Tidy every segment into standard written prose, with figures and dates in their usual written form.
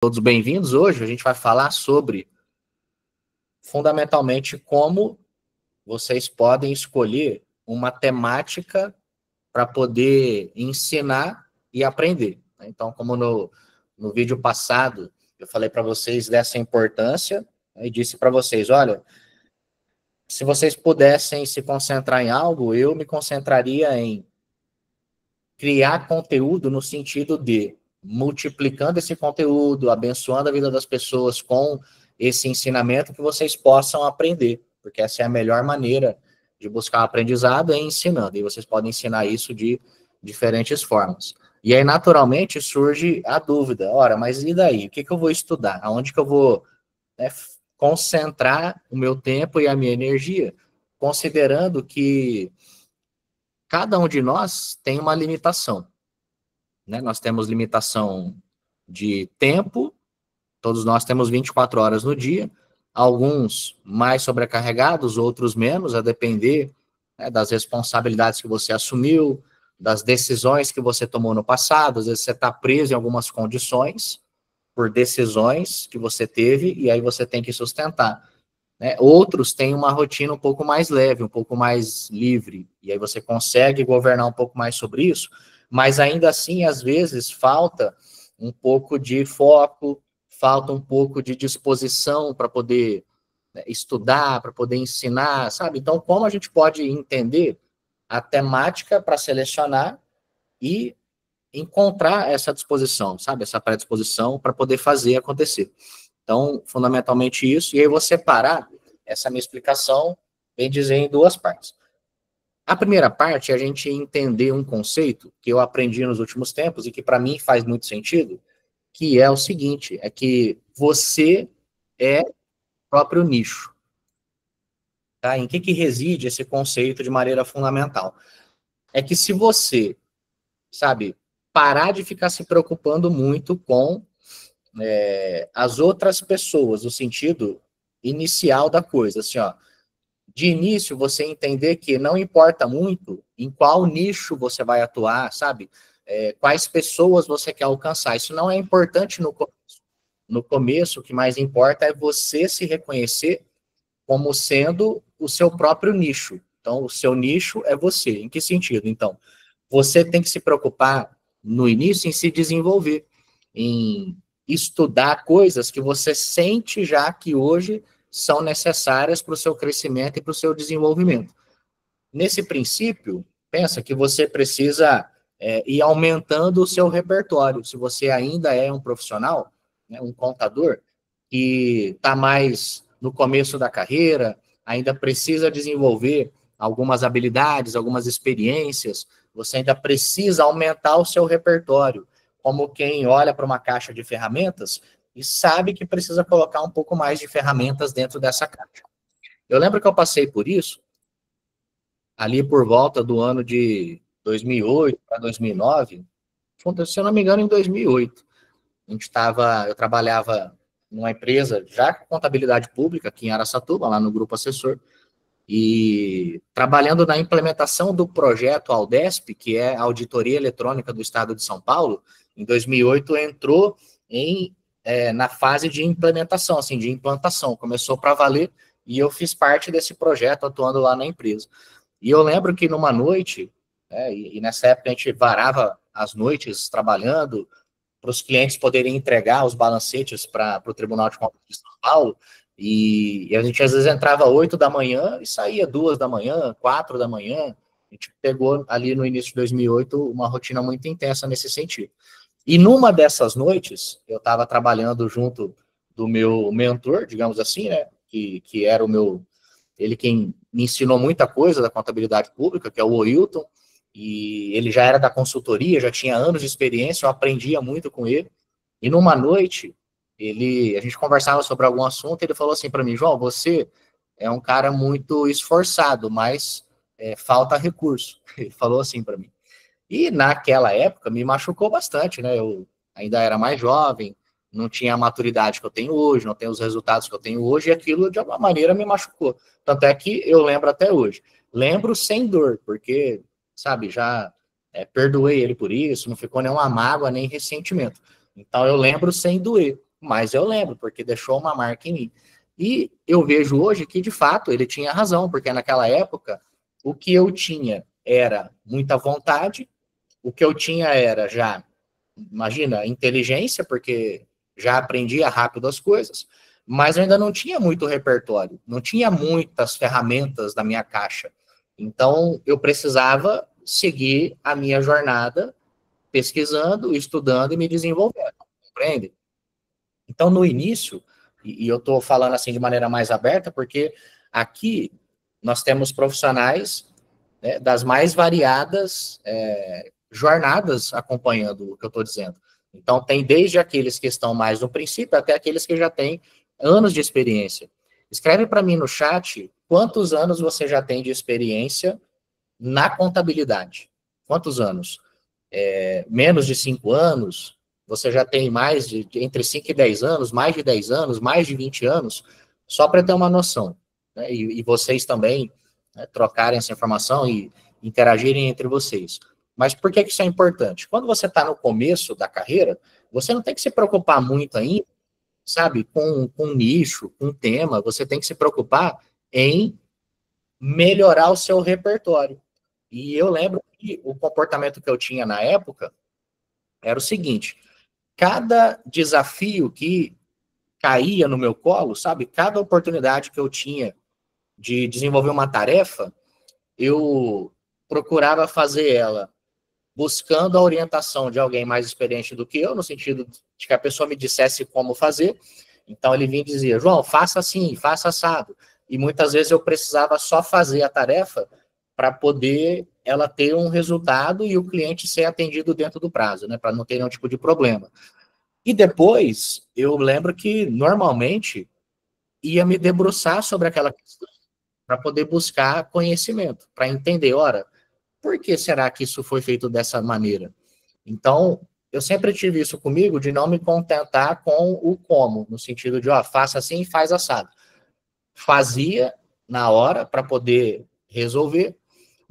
Todos bem-vindos. Hoje a gente vai falar sobre, fundamentalmente, como vocês podem escolher uma temática para poder ensinar e aprender. Então, como no vídeo passado, eu falei para vocês dessa importância, e disse para vocês, olha, se vocês pudessem se concentrar em algo, eu me concentraria em criar conteúdo no sentido de multiplicando esse conteúdo, abençoando a vida das pessoas com esse ensinamento que vocês possam aprender, porque essa é a melhor maneira de buscar aprendizado, é ensinando, e vocês podem ensinar isso de diferentes formas. E aí, naturalmente, surge a dúvida, ora, mas e daí? O que eu vou estudar? Aonde que eu vou, né, concentrar o meu tempo e a minha energia? Considerando que cada um de nós tem uma limitação, né? Nós temos limitação de tempo, todos nós temos 24 horas no dia, alguns mais sobrecarregados, outros menos, a depender, né, das responsabilidades que você assumiu, das decisões que você tomou no passado. Às vezes você está preso em algumas condições por decisões que você teve e aí você tem que sustentar, né? Outros têm uma rotina um pouco mais leve, um pouco mais livre, e aí você consegue governar um pouco mais sobre isso, mas ainda assim, às vezes, falta um pouco de foco, falta um pouco de disposição para poder, né, estudar, para poder ensinar, sabe? Então, como a gente pode entender a temática para selecionar e encontrar essa disposição, sabe? Essa predisposição para poder fazer acontecer. Então, fundamentalmente isso, e aí eu vou separar essa minha explicação, bem dizer, em duas partes. A primeira parte é a gente entender um conceito que eu aprendi nos últimos tempos e que para mim faz muito sentido, que é o seguinte, é que você é o próprio nicho. Tá? Em que reside esse conceito de maneira fundamental? É que se você, sabe, parar de ficar se preocupando muito com as outras pessoas, no sentido inicial da coisa, assim, ó, de início você entender que não importa muito em qual nicho você vai atuar, sabe? Quais pessoas você quer alcançar. Isso não é importante no começo. No começo, o que mais importa é você se reconhecer como sendo o seu próprio nicho. Então, o seu nicho é você. Em que sentido? Então, você tem que se preocupar no início em se desenvolver, em estudar coisas que você sente já que hoje são necessárias para o seu crescimento e para o seu desenvolvimento. Nesse princípio, pensa que você precisa ir aumentando o seu repertório. Se você ainda é um profissional, né, um contador, que está mais no começo da carreira, ainda precisa desenvolver algumas habilidades, algumas experiências, você ainda precisa aumentar o seu repertório, como quem olha para uma caixa de ferramentas e sabe que precisa colocar um pouco mais de ferramentas dentro dessa caixa. Eu lembro que eu passei por isso ali por volta do ano de 2008 para 2009, se eu não me engano, em 2008. Eu trabalhava numa empresa já com contabilidade pública aqui em Araçatuba, lá no Grupo Assessor, e trabalhando na implementação do projeto Aldesp, que é a Auditoria Eletrônica do Estado de São Paulo. Em 2008 entrou na fase de implementação, assim, de implantação, começou para valer, e eu fiz parte desse projeto atuando lá na empresa. E eu lembro que numa noite, né, e nessa época a gente varava as noites trabalhando, para os clientes poderem entregar os balancetes para o Tribunal de Contas de São Paulo, e a gente às vezes entrava 8 da manhã e saía 2 da manhã, 4 da manhã. A gente pegou ali no início de 2008 uma rotina muito intensa nesse sentido. E numa dessas noites, eu estava trabalhando junto do meu mentor, digamos assim, né, que era ele quem me ensinou muita coisa da contabilidade pública, que é o Oilton, e ele já era da consultoria, já tinha anos de experiência, eu aprendia muito com ele. E numa noite, a gente conversava sobre algum assunto, e ele falou assim para mim, João, você é um cara muito esforçado, mas falta recurso. Ele falou assim para mim. E naquela época me machucou bastante, né? Eu ainda era mais jovem, não tinha a maturidade que eu tenho hoje, não tenho os resultados que eu tenho hoje, e aquilo de alguma maneira me machucou. Tanto é que eu lembro até hoje. Lembro sem dor, porque, sabe, já perdoei ele por isso, não ficou nenhuma mágoa nem ressentimento. Então eu lembro sem doer. mas eu lembro, porque deixou uma marca em mim. E eu vejo hoje que, de fato, ele tinha razão, porque naquela época, o que eu tinha era muita vontade, o que eu tinha era já, imagina, inteligência, porque já aprendia rápido as coisas, mas eu ainda não tinha muito repertório, não tinha muitas ferramentas na minha caixa. Então, eu precisava seguir a minha jornada pesquisando, estudando e me desenvolvendo, compreende? Então, no início, e eu estou falando assim de maneira mais aberta, porque aqui nós temos profissionais, né, das mais variadas jornadas acompanhando o que eu estou dizendo. Então, tem desde aqueles que estão mais no princípio até aqueles que já têm anos de experiência. Escreve para mim no chat quantos anos você já tem de experiência na contabilidade. Quantos anos? Menos de 5 anos? Você já tem mais de entre 5 e 10 anos, mais de 10 anos, mais de 20 anos? Só para ter uma noção. Né? E vocês também, né, trocarem essa informação e interagirem entre vocês. Mas por que isso é importante? Quando você está no começo da carreira, você não tem que se preocupar muito ainda, sabe, com nicho, com tema, você tem que se preocupar em melhorar o seu repertório. E eu lembro que o comportamento que eu tinha na época era o seguinte: cada desafio que caía no meu colo, sabe, cada oportunidade que eu tinha de desenvolver uma tarefa, eu procurava fazer ela buscando a orientação de alguém mais experiente do que eu, no sentido de que a pessoa me dissesse como fazer. Então ele vinha e dizia: João, faça assim, faça assado. E muitas vezes eu precisava só fazer a tarefa para poder ela ter um resultado e o cliente ser atendido dentro do prazo, né, para não ter nenhum tipo de problema. E depois, eu lembro que normalmente ia me debruçar sobre aquela questão para poder buscar conhecimento, para entender, ora, por que será que isso foi feito dessa maneira? Então, eu sempre tive isso comigo de não me contentar com o como, no sentido de, ó, faça assim e faz assado. Fazia na hora para poder resolver,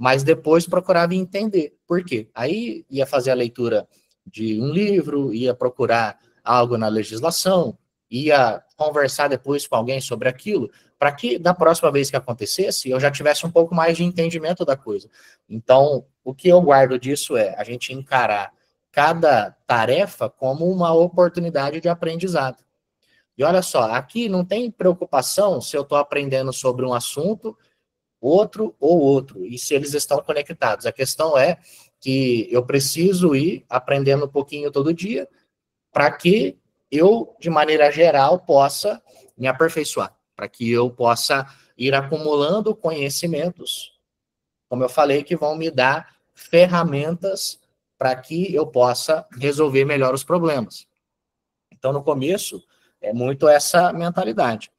mas depois procurava entender por quê. Aí ia fazer a leitura de um livro, ia procurar algo na legislação, ia conversar depois com alguém sobre aquilo, para que da próxima vez que acontecesse, eu já tivesse um pouco mais de entendimento da coisa. Então, o que eu guardo disso é a gente encarar cada tarefa como uma oportunidade de aprendizado. E olha só, aqui não tem preocupação se eu estou aprendendo sobre um assunto, outro ou outro, e se eles estão conectados. A questão é que eu preciso ir aprendendo um pouquinho todo dia para que eu, de maneira geral, possa me aperfeiçoar, para que eu possa ir acumulando conhecimentos, como eu falei, que vão me dar ferramentas para que eu possa resolver melhor os problemas. Então, no começo, é muito essa mentalidade.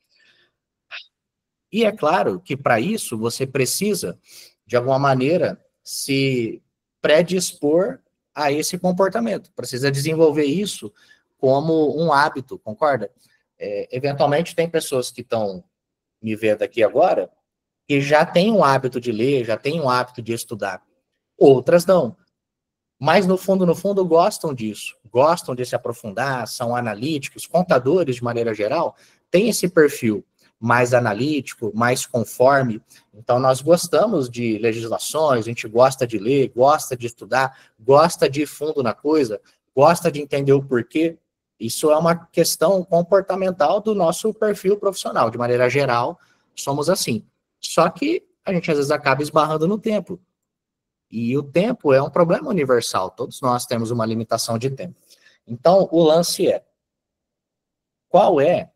E é claro que para isso você precisa, de alguma maneira, se predispor a esse comportamento. Precisa desenvolver isso como um hábito, concorda? Eventualmente tem pessoas que estão me vendo aqui agora que já têm um hábito de ler, já têm um hábito de estudar. Outras não. Mas no fundo, gostam disso. Gostam de se aprofundar, são analíticos, contadores, de maneira geral, têm esse perfil mais analítico, mais conforme. Então, nós gostamos de legislações, a gente gosta de ler, gosta de estudar, gosta de ir fundo na coisa, gosta de entender o porquê. Isso é uma questão comportamental do nosso perfil profissional. De maneira geral, somos assim. Só que a gente, às vezes, acaba esbarrando no tempo. E o tempo é um problema universal. Todos nós temos uma limitação de tempo. Então, o lance é: qual é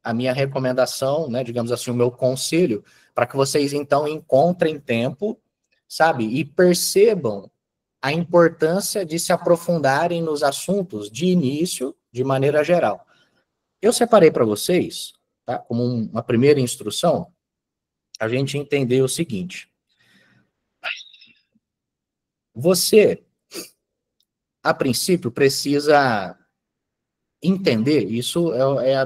a minha recomendação, né, digamos assim, o meu conselho, para que vocês, então, encontrem tempo, sabe, e percebam a importância de se aprofundarem nos assuntos de início, de maneira geral. Eu separei para vocês, tá, como uma primeira instrução, a gente entender o seguinte: você, a princípio, precisa entender, isso é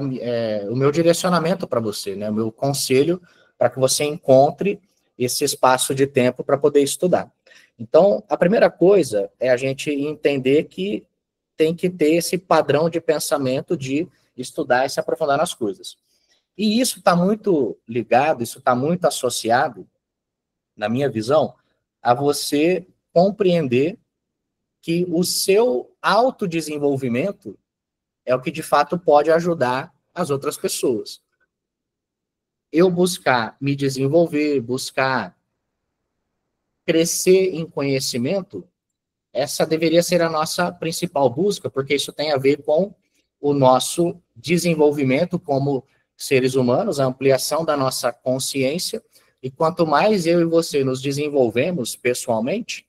o meu direcionamento para você, né? O meu conselho para que você encontre esse espaço de tempo para poder estudar. Então, a primeira coisa é a gente entender que tem que ter esse padrão de pensamento de estudar e se aprofundar nas coisas. E isso está muito ligado, isso está muito associado, na minha visão, a você compreender que o seu autodesenvolvimento é o que, de fato, pode ajudar as outras pessoas. Eu buscar me desenvolver, buscar crescer em conhecimento, essa deveria ser a nossa principal busca, porque isso tem a ver com o nosso desenvolvimento como seres humanos, a ampliação da nossa consciência, e quanto mais eu e você nos desenvolvemos pessoalmente,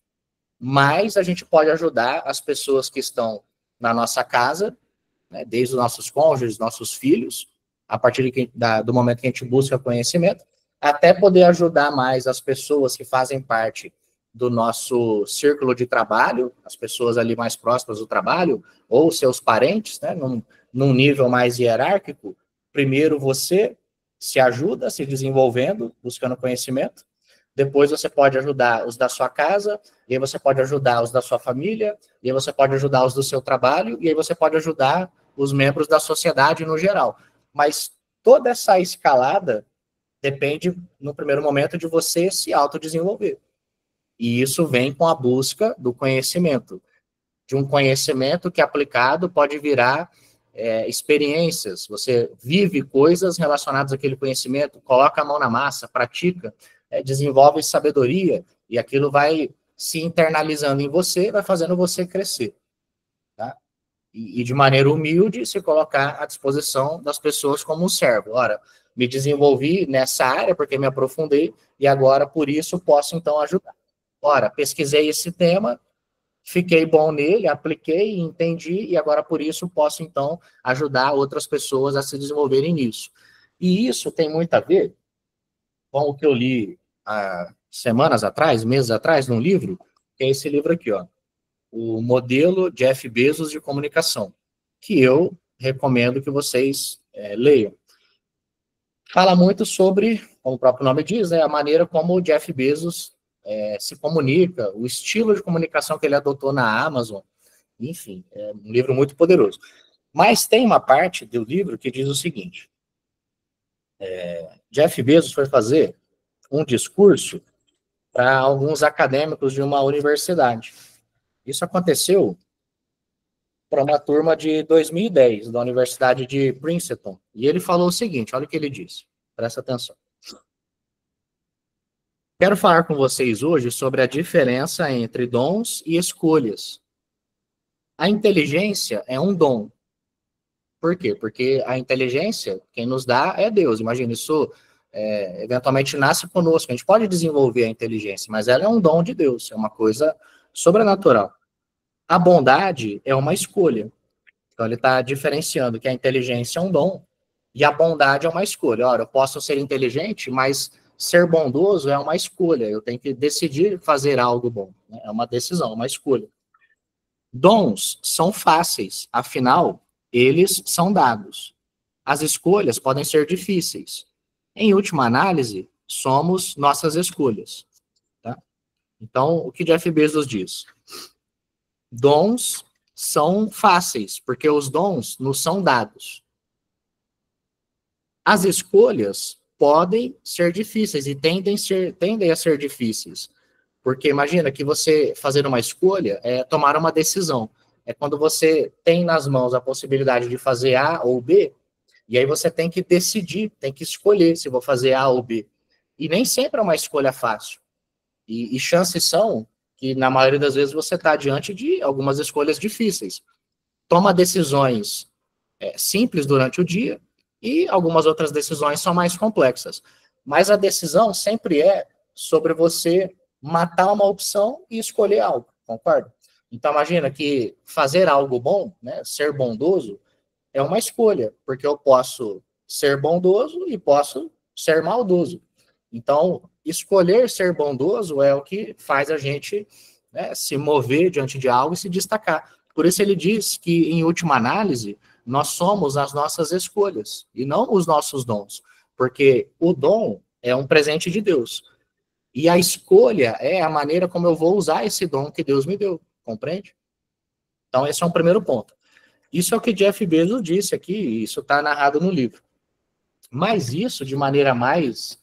mais a gente pode ajudar as pessoas que estão na nossa casa, né, desde os nossos cônjuges, nossos filhos, a partir do momento que a gente busca conhecimento, até poder ajudar mais as pessoas que fazem parte do nosso círculo de trabalho, as pessoas ali mais próximas do trabalho, ou seus parentes, né, num nível mais hierárquico. Primeiro você se ajuda, se desenvolvendo, buscando conhecimento. Depois você pode ajudar os da sua casa, e aí você pode ajudar os da sua família, e aí você pode ajudar os do seu trabalho, e aí você pode ajudar os membros da sociedade no geral. Mas toda essa escalada depende, no primeiro momento, de você se autodesenvolver. E isso vem com a busca do conhecimento. De um conhecimento que, aplicado, pode virar experiências. Você vive coisas relacionadas àquele conhecimento, coloca a mão na massa, pratica, desenvolve sabedoria, e aquilo vai se internalizando em você, vai fazendo você crescer. Tá? E de maneira humilde, se colocar à disposição das pessoas como um servo. Ora, me desenvolvi nessa área porque me aprofundei, e agora, por isso, posso, então, ajudar. Ora, pesquisei esse tema, fiquei bom nele, apliquei, entendi, e agora, por isso, posso, então, ajudar outras pessoas a se desenvolverem nisso. E isso tem muito a ver com o que eu li há semanas atrás, meses atrás, num livro, que é esse livro aqui, ó, O Modelo Jeff Bezos de Comunicação, que eu recomendo que vocês leiam. Fala muito sobre, como o próprio nome diz, a maneira como o Jeff Bezos se comunica, o estilo de comunicação que ele adotou na Amazon, enfim, é um livro muito poderoso. Mas tem uma parte do livro que diz o seguinte, Jeff Bezos foi fazer um discurso para alguns acadêmicos de uma universidade. Isso aconteceu para uma turma de 2010, da Universidade de Princeton. E ele falou o seguinte, olha o que ele disse, presta atenção. Quero falar com vocês hoje sobre a diferença entre dons e escolhas. A inteligência é um dom. Por quê? Porque a inteligência, quem nos dá é Deus. Imagina, isso eventualmente nasce conosco. A gente pode desenvolver a inteligência, mas ela é um dom de Deus, é uma coisa sobrenatural. A bondade é uma escolha. Então, ele está diferenciando que a inteligência é um dom e a bondade é uma escolha. Ora, eu posso ser inteligente, mas ser bondoso é uma escolha. Eu tenho que decidir fazer algo bom. Né? É uma decisão, uma escolha. Dons são fáceis, afinal, eles são dados. As escolhas podem ser difíceis. Em última análise, somos nossas escolhas. Tá? Então, o que Jeff Bezos diz? Dons são fáceis, porque os dons nos são dados. As escolhas podem ser difíceis e tendem a ser difíceis. Porque imagina que você fazer uma escolha é tomar uma decisão. É quando você tem nas mãos a possibilidade de fazer A ou B, e aí você tem que decidir, tem que escolher se vou fazer A ou B. E nem sempre é uma escolha fácil. E chances são que, na maioria das vezes, você está diante de algumas escolhas difíceis. Toma decisões simples durante o dia e algumas outras decisões são mais complexas. Mas a decisão sempre é sobre você matar uma opção e escolher algo, concorda? Então, imagina que fazer algo bom, né, ser bondoso, é uma escolha, porque eu posso ser bondoso e posso ser maldoso. Então, escolher ser bondoso é o que faz a gente se mover diante de algo e se destacar. Por isso ele diz que, em última análise, nós somos as nossas escolhas e não os nossos dons, porque o dom é um presente de Deus. E a escolha é a maneira como eu vou usar esse dom que Deus me deu, compreende? Então, esse é um primeiro ponto. Isso é o que Jeff Bezos disse aqui, isso está narrado no livro. Mas isso, de maneira mais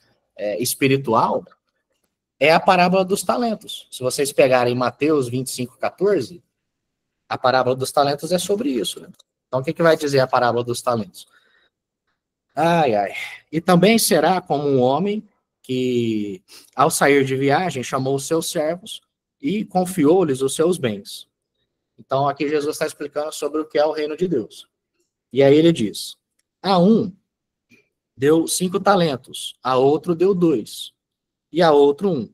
espiritual, é a parábola dos talentos. Se vocês pegarem Mateus 25:14, a parábola dos talentos é sobre isso. Né? Então, o que vai dizer a parábola dos talentos? Ai, ai. E também será como um homem que, ao sair de viagem, chamou os seus servos e confiou-lhes os seus bens. Então, aqui Jesus está explicando sobre o que é o reino de Deus. E aí ele diz, a um deu 5 talentos, a outro deu 2, e a outro 1.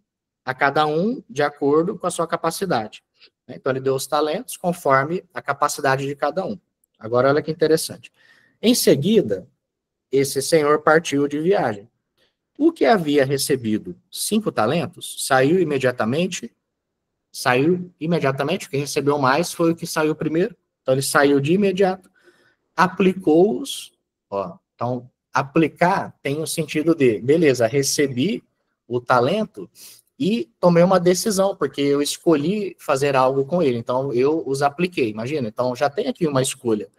A cada um de acordo com a sua capacidade. Então, ele deu os talentos conforme a capacidade de cada um. Agora, olha que interessante. Em seguida, esse senhor partiu de viagem. O que havia recebido 5 talentos, saiu imediatamente, o que recebeu mais foi o que saiu primeiro, então ele saiu de imediato, aplicou-os, então aplicar tem o sentido de, beleza, recebi o talento e tomei uma decisão, porque eu escolhi fazer algo com ele, então eu os apliquei, imagina, então já tem aqui uma escolha,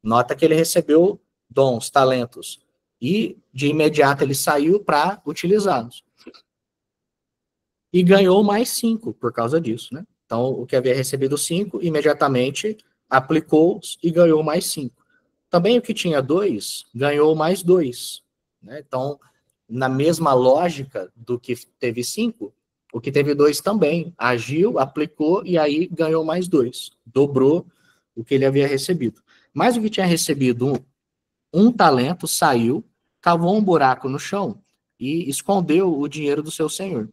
nota que ele recebeu dons, talentos, e de imediato ele saiu para utilizá-los. E ganhou mais 5 por causa disso, né? Então, o que havia recebido 5, imediatamente aplicou e ganhou mais 5. Também o que tinha 2, ganhou mais 2. Né? Então, na mesma lógica do que teve 5, o que teve 2 também agiu, aplicou e aí ganhou mais 2. Dobrou o que ele havia recebido. Mas o que tinha recebido um talento saiu, cavou um buraco no chão e escondeu o dinheiro do seu senhor.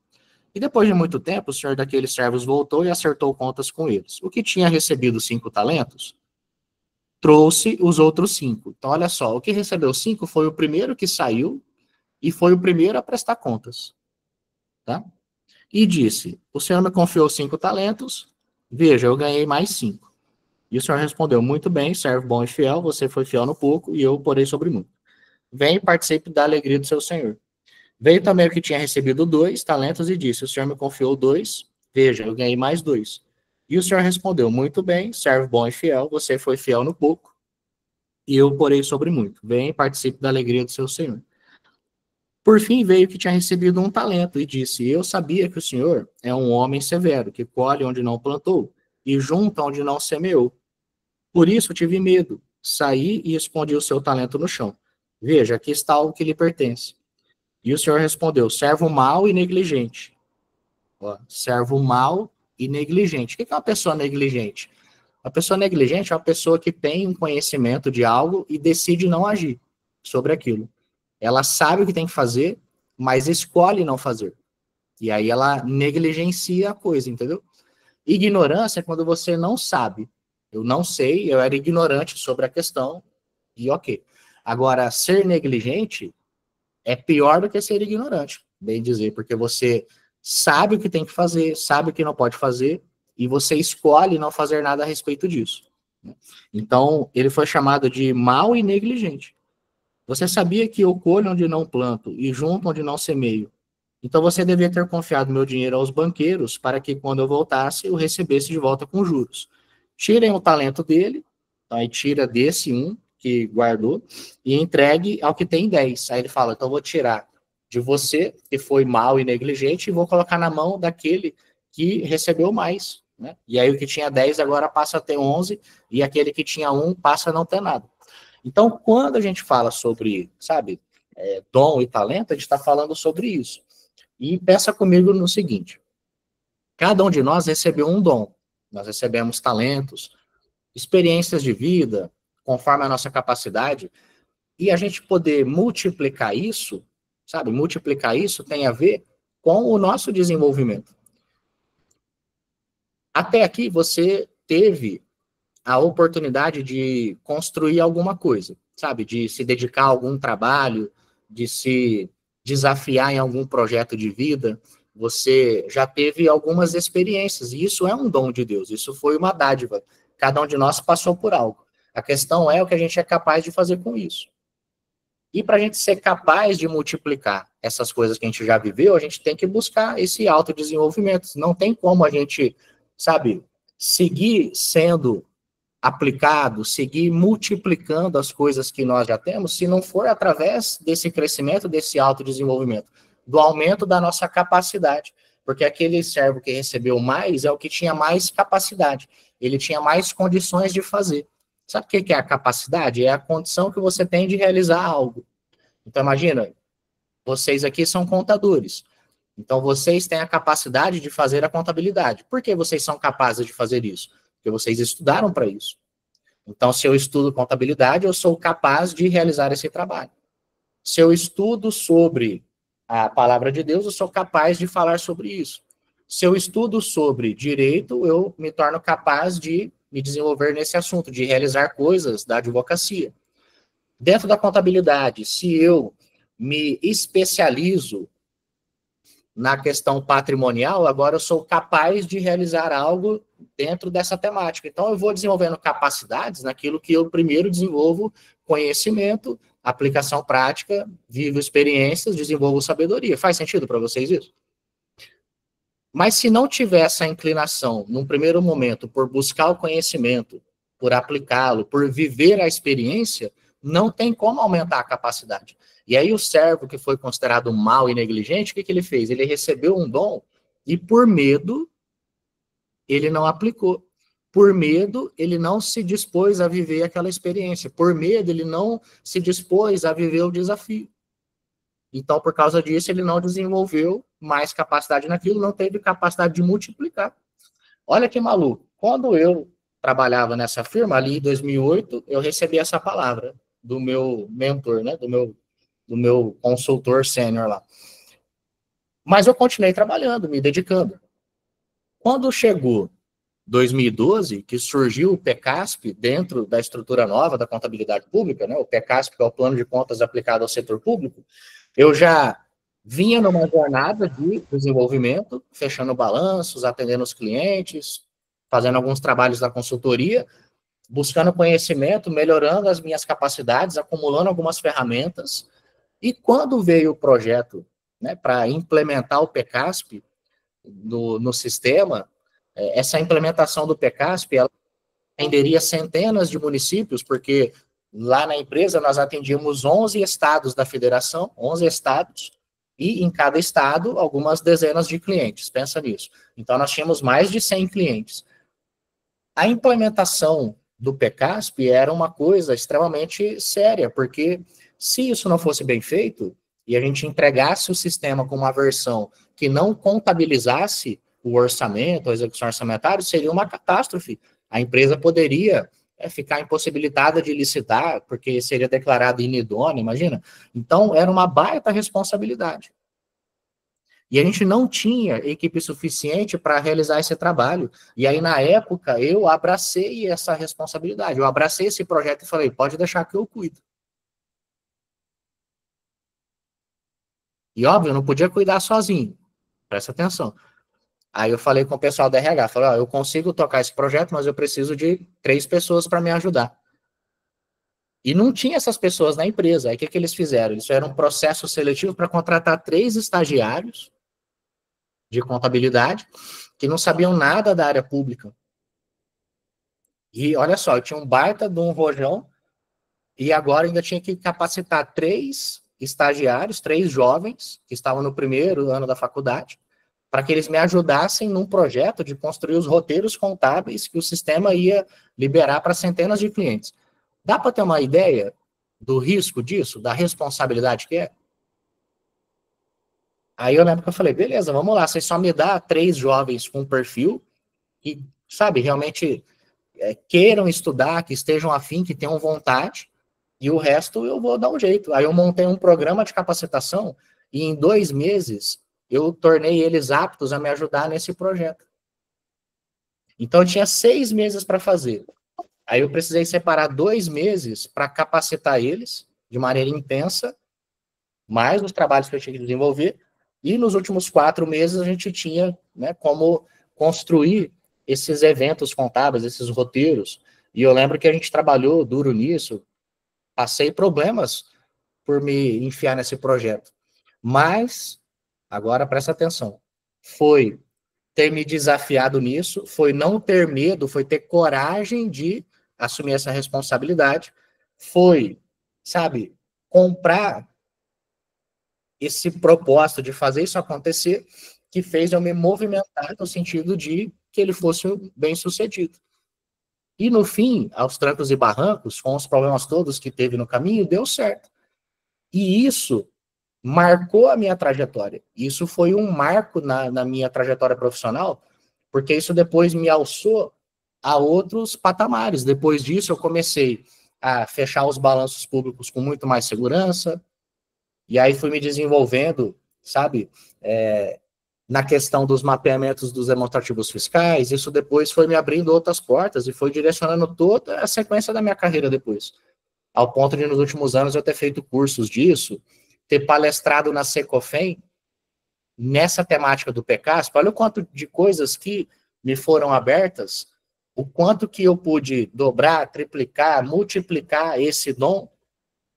E depois de muito tempo, o senhor daqueles servos voltou e acertou contas com eles. O que tinha recebido 5 talentos, trouxe os outros 5. Então, olha só, o que recebeu 5 foi o primeiro que saiu e foi o primeiro a prestar contas. Tá? E disse, o senhor me confiou 5 talentos, veja, eu ganhei mais 5. E o senhor respondeu, muito bem, servo bom e fiel, você foi fiel no pouco e eu porei sobre muito. Vem e participe da alegria do seu senhor. Veio também o que tinha recebido 2 talentos e disse, o senhor me confiou 2, veja, eu ganhei mais 2. E o senhor respondeu, muito bem, servo bom e fiel, você foi fiel no pouco, e eu porei sobre muito. Vem e participe da alegria do seu senhor. Por fim, veio o que tinha recebido 1 talento e disse, eu sabia que o senhor é um homem severo, que colhe onde não plantou e junta onde não semeou. Por isso tive medo, saí e escondi o seu talento no chão. Veja, aqui está o que lhe pertence. E o senhor respondeu, servo mau e negligente. Servo mau e negligente. O que é uma pessoa negligente? Uma pessoa negligente é uma pessoa que tem um conhecimento de algo e decide não agir sobre aquilo. Ela sabe o que tem que fazer, mas escolhe não fazer. E aí ela negligencia a coisa, entendeu? Ignorância é quando você não sabe. Eu não sei, eu era ignorante sobre a questão, e ok. Agora, ser negligente é pior do que ser ignorante, bem dizer, porque você sabe o que tem que fazer, sabe o que não pode fazer, e você escolhe não fazer nada a respeito disso. Então, ele foi chamado de mau e negligente. Você sabia que eu colho onde não planto e junto onde não semeio. Então, você devia ter confiado meu dinheiro aos banqueiros para que, quando eu voltasse, eu recebesse de volta com juros. Tirem o talento dele, então aí tira desse 1 que guardou e entregue ao que tem 10. Aí ele fala, então eu vou tirar de você, que foi mau e negligente, e vou colocar na mão daquele que recebeu mais. Né? E aí o que tinha 10 agora passa a ter 11, e aquele que tinha 1 passa a não ter nada. Então, quando a gente fala sobre, sabe, dom e talento, a gente está falando sobre isso. E pensa comigo no seguinte, cada um de nós recebeu um dom, nós recebemos talentos, experiências de vida, conforme a nossa capacidade, e a gente poder multiplicar isso, sabe, multiplicar isso tem a ver com o nosso desenvolvimento. Até aqui você teve a oportunidade de construir alguma coisa, sabe, de se dedicar a algum trabalho, de se desafiar em algum projeto de vida, você já teve algumas experiências, e isso é um dom de Deus, isso foi uma dádiva. Cada um de nós passou por algo. A questão é o que a gente é capaz de fazer com isso. E para a gente ser capaz de multiplicar essas coisas que a gente já viveu, a gente tem que buscar esse autodesenvolvimento. Não tem como a gente, sabe, seguir sendo aplicado, seguir multiplicando as coisas que nós já temos, se não for através desse crescimento, desse autodesenvolvimento, do aumento da nossa capacidade. Porque aquele servo que recebeu mais é o que tinha mais capacidade, ele tinha mais condições de fazer. Sabe o que é a capacidade? É a condição que você tem de realizar algo. Então, imagina, vocês aqui são contadores. Então, vocês têm a capacidade de fazer a contabilidade. Por que vocês são capazes de fazer isso? Porque vocês estudaram para isso. Então, se eu estudo contabilidade, eu sou capaz de realizar esse trabalho. Se eu estudo sobre a palavra de Deus, eu sou capaz de falar sobre isso. Se eu estudo sobre direito, eu me torno capaz de me desenvolver nesse assunto, de realizar coisas da advocacia. Dentro da contabilidade, se eu me especializo na questão patrimonial, agora eu sou capaz de realizar algo dentro dessa temática. Então, eu vou desenvolvendo capacidades naquilo que eu primeiro desenvolvo conhecimento, aplicação prática, vivo experiências, desenvolvo sabedoria. Faz sentido para vocês isso? Mas se não tiver essa inclinação, num primeiro momento, por buscar o conhecimento, por aplicá-lo, por viver a experiência, não tem como aumentar a capacidade. E aí o servo que foi considerado mau e negligente, o que ele fez? Ele recebeu um dom e por medo ele não aplicou. Por medo, ele não se dispôs a viver aquela experiência. Por medo, ele não se dispôs a viver o desafio. Então, por causa disso, ele não desenvolveu mais capacidade naquilo, não teve capacidade de multiplicar. Olha que maluco. Quando eu trabalhava nessa firma, ali em 2008, eu recebi essa palavra do meu mentor, né, do meu consultor sênior lá. Mas eu continuei trabalhando, me dedicando. Quando chegou 2012, que surgiu o PECASP dentro da estrutura nova da contabilidade pública, né, o PECASP, que é o Plano de Contas aplicado ao setor público, eu já vinha numa jornada de desenvolvimento, fechando balanços, atendendo os clientes, fazendo alguns trabalhos da consultoria, buscando conhecimento, melhorando as minhas capacidades, acumulando algumas ferramentas. E quando veio o projeto, né, para implementar o PECASP no sistema, essa implementação do PECASP, ela atenderia centenas de municípios, porque lá na empresa nós atendíamos 11 estados da federação, 11 estados, e em cada estado algumas dezenas de clientes, pensa nisso. Então nós tínhamos mais de 100 clientes. A implementação do PECASP era uma coisa extremamente séria, porque se isso não fosse bem feito, e a gente entregasse o sistema com uma versão que não contabilizasse o orçamento, a execução orçamentária, seria uma catástrofe. A empresa poderia ficar impossibilitada de licitar, porque seria declarada inidônea, imagina? Então, era uma baita responsabilidade. E a gente não tinha equipe suficiente para realizar esse trabalho. E aí, na época, eu abracei essa responsabilidade. Eu abracei esse projeto e falei, pode deixar que eu cuido. E, óbvio, eu não podia cuidar sozinho. Presta atenção. Aí eu falei com o pessoal da RH, falei, ó, eu consigo tocar esse projeto, mas eu preciso de 3 pessoas para me ajudar. E não tinha essas pessoas na empresa. Aí o que eles fizeram? Eles fizeram um processo seletivo para contratar 3 estagiários de contabilidade que não sabiam nada da área pública. E olha só, eu tinha um baita de um rojão e agora ainda tinha que capacitar 3 estagiários, 3 jovens que estavam no primeiro ano da faculdade, para que eles me ajudassem num projeto de construir os roteiros contábeis que o sistema ia liberar para centenas de clientes. Dá para ter uma ideia do risco disso, da responsabilidade que é? Aí eu lembro que eu falei, beleza, vamos lá, vocês só me dá 3 jovens com perfil que, sabe, realmente queiram estudar, que estejam afim, que tenham vontade, e o resto eu vou dar um jeito. Aí eu montei um programa de capacitação e em 2 meses eu tornei eles aptos a me ajudar nesse projeto. Então eu tinha 6 meses para fazer. Aí eu precisei separar 2 meses para capacitar eles de maneira intensa, mais os trabalhos que eu tinha que desenvolver, e nos últimos 4 meses a gente tinha, né, como construir esses eventos contábeis, esses roteiros. E eu lembro que a gente trabalhou duro nisso, passei problemas por me enfiar nesse projeto. Mas, agora presta atenção, foi ter me desafiado nisso, foi não ter medo, foi ter coragem de assumir essa responsabilidade, foi, sabe, comprar esse propósito de fazer isso acontecer, que fez eu me movimentar no sentido de que ele fosse bem-sucedido. E no fim, aos trancos e barrancos, com os problemas todos que teve no caminho, deu certo. E isso marcou a minha trajetória. Isso foi um marco na minha trajetória profissional, porque isso depois me alçou a outros patamares. Depois disso, eu comecei a fechar os balanços públicos com muito mais segurança, e aí fui me desenvolvendo, sabe, na questão dos mapeamentos dos demonstrativos fiscais. Isso depois foi me abrindo outras portas e foi direcionando toda a sequência da minha carreira depois. Ao ponto de, nos últimos anos, eu ter feito cursos disso, ter palestrado na Secofem, nessa temática do PECASP. Olha o quanto de coisas que me foram abertas, o quanto que eu pude dobrar, triplicar, multiplicar esse dom,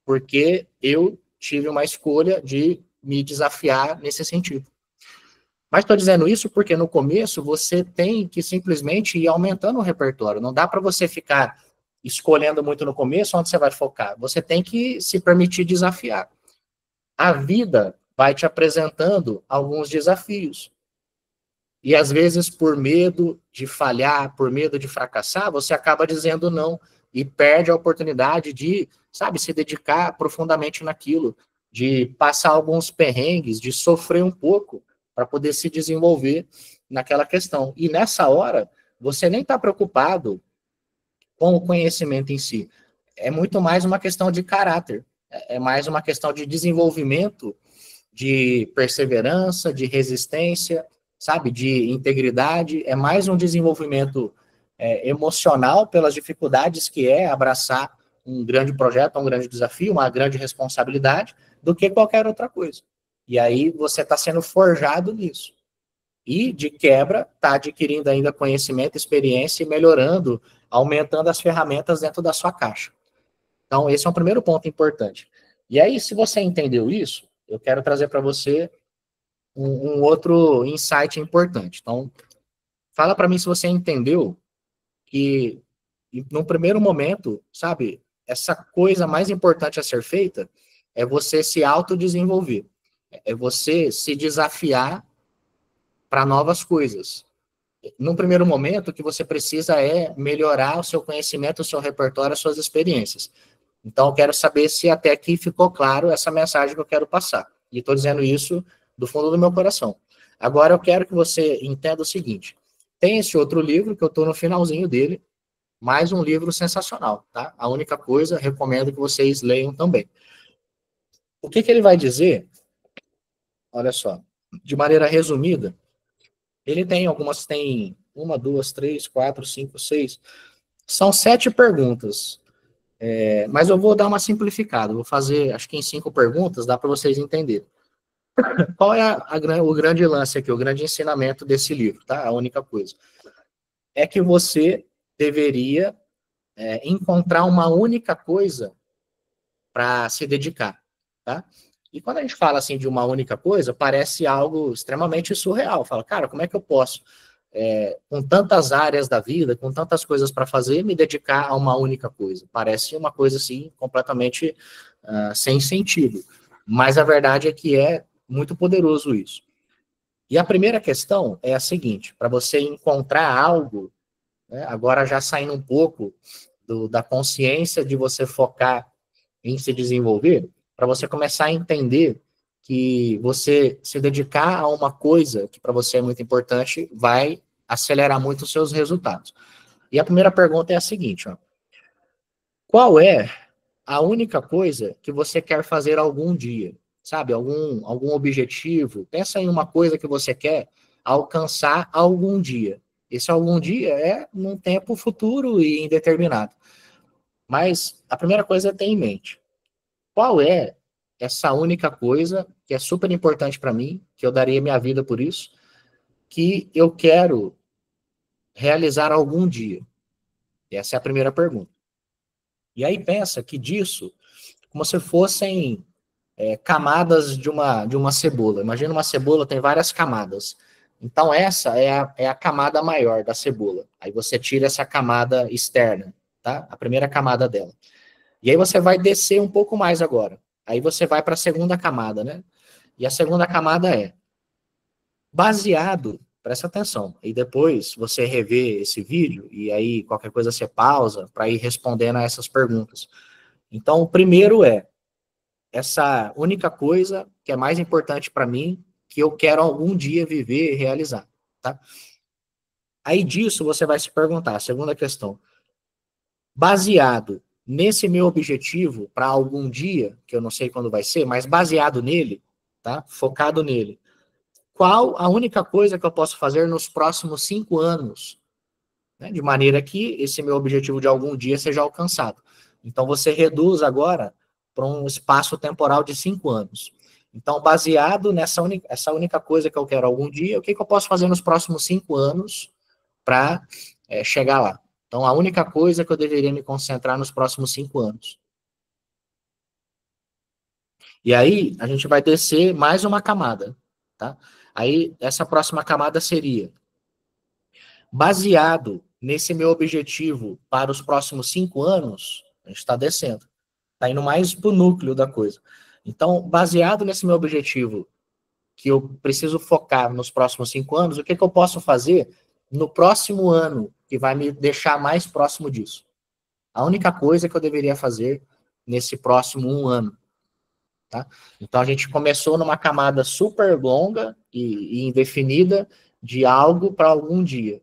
porque eu tive uma escolha de me desafiar nesse sentido. Mas estou dizendo isso porque no começo você tem que simplesmente ir aumentando o repertório. Não dá para você ficar escolhendo muito no começo onde você vai focar. Você tem que se permitir desafiar. A vida vai te apresentando alguns desafios. E às vezes, por medo de falhar, por medo de fracassar, você acaba dizendo não e perde a oportunidade de, sabe, se dedicar profundamente naquilo, de passar alguns perrengues, de sofrer um pouco para poder se desenvolver naquela questão. E nessa hora, você nem está preocupado com o conhecimento em si. É muito mais uma questão de caráter. É mais uma questão de desenvolvimento, de perseverança, de resistência, sabe, de integridade. É mais um desenvolvimento emocional pelas dificuldades que é abraçar um grande projeto, um grande desafio, uma grande responsabilidade, do que qualquer outra coisa. E aí você está sendo forjado nisso. E, de quebra, está adquirindo ainda conhecimento, experiência e melhorando, aumentando as ferramentas dentro da sua caixa. Então, esse é um primeiro ponto importante. E aí, se você entendeu isso, eu quero trazer para você um outro insight importante. Então, fala para mim se você entendeu que, no primeiro momento, sabe, essa coisa mais importante a ser feita é você se autodesenvolver. É você se desafiar para novas coisas. No primeiro momento, o que você precisa é melhorar o seu conhecimento, o seu repertório, as suas experiências. Então, eu quero saber se até aqui ficou claro essa mensagem que eu quero passar. E estou dizendo isso do fundo do meu coração. Agora, eu quero que você entenda o seguinte. Tem esse outro livro, que eu estou no finalzinho dele, mais um livro sensacional, tá? A única coisa, recomendo que vocês leiam também. O que ele vai dizer? Olha só, de maneira resumida, ele tem algumas, tem 1, 2, 3, 4, 5, 6, são 7 perguntas. Mas eu vou dar uma simplificada, vou fazer, acho que em 5 perguntas, dá para vocês entenderem. Qual é o grande lance aqui, o grande ensinamento desse livro, tá? A única coisa. É que você deveria encontrar uma única coisa para se dedicar, tá? E quando a gente fala assim de uma única coisa, parece algo extremamente surreal. Fala, cara, como é que eu posso, com tantas áreas da vida, com tantas coisas para fazer, me dedicar a uma única coisa? Parece uma coisa assim completamente sem sentido. Mas a verdade é que é muito poderoso isso. E a primeira questão é a seguinte: para você encontrar algo, né, agora já saindo um pouco da consciência de você focar em se desenvolver, para você começar a entender que você se dedicar a uma coisa que para você é muito importante vai acelerar muito os seus resultados. E a primeira pergunta é a seguinte, ó. Qual é a única coisa que você quer fazer algum dia? Sabe, algum objetivo? Pensa em uma coisa que você quer alcançar algum dia. Esse algum dia é num tempo futuro e indeterminado. Mas a primeira coisa é ter em mente. Qual é essa única coisa que é super importante para mim, que eu daria minha vida por isso, que eu quero realizar algum dia? Essa é a primeira pergunta. E aí pensa que disso, como se fossem camadas de uma cebola. Imagina uma cebola, tem várias camadas. Então essa é a camada maior da cebola. Aí você tira essa camada externa, tá? A primeira camada dela. E aí você vai descer um pouco mais agora. Aí você vai para a segunda camada, né? E a segunda camada é baseado, presta atenção, e depois você revê esse vídeo, e aí qualquer coisa você pausa para ir respondendo a essas perguntas. Então, o primeiro é essa única coisa que é mais importante para mim, que eu quero algum dia viver e realizar, tá? Aí disso você vai se perguntar, a segunda questão, baseado nesse meu objetivo para algum dia, que eu não sei quando vai ser, mas baseado nele, tá? Focado nele. Qual a única coisa que eu posso fazer nos próximos 5 anos, né? De maneira que esse meu objetivo de algum dia seja alcançado. Então você reduz agora para um espaço temporal de 5 anos. Então, baseado nessa essa única coisa que eu quero algum dia, o que eu posso fazer nos próximos 5 anos para chegar lá? Então, a única coisa que eu deveria me concentrar nos próximos 5 anos. E aí, a gente vai descer mais uma camada, tá? Aí, essa próxima camada seria, baseado nesse meu objetivo para os próximos 5 anos, a gente está descendo, está indo mais para o núcleo da coisa. Então, baseado nesse meu objetivo, que eu preciso focar nos próximos 5 anos, o que eu posso fazer no próximo ano, que vai me deixar mais próximo disso? A única coisa que eu deveria fazer nesse próximo 1 ano. Tá? Então, a gente começou numa camada super longa e indefinida de algo para algum dia.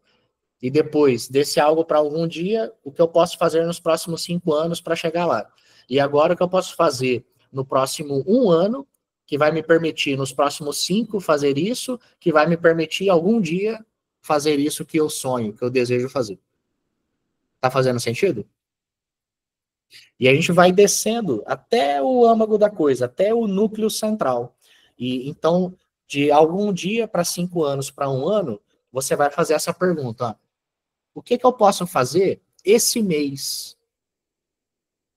E depois desse algo para algum dia, o que eu posso fazer nos próximos 5 anos para chegar lá. E agora o que eu posso fazer no próximo 1 ano, que vai me permitir nos próximos 5 fazer isso, que vai me permitir algum dia fazer isso que eu sonho, que eu desejo fazer. Tá fazendo sentido? E a gente vai descendo até o âmago da coisa, até o núcleo central. E então, de algum dia para 5 anos para 1 ano, você vai fazer essa pergunta: ó, o que eu posso fazer esse mês?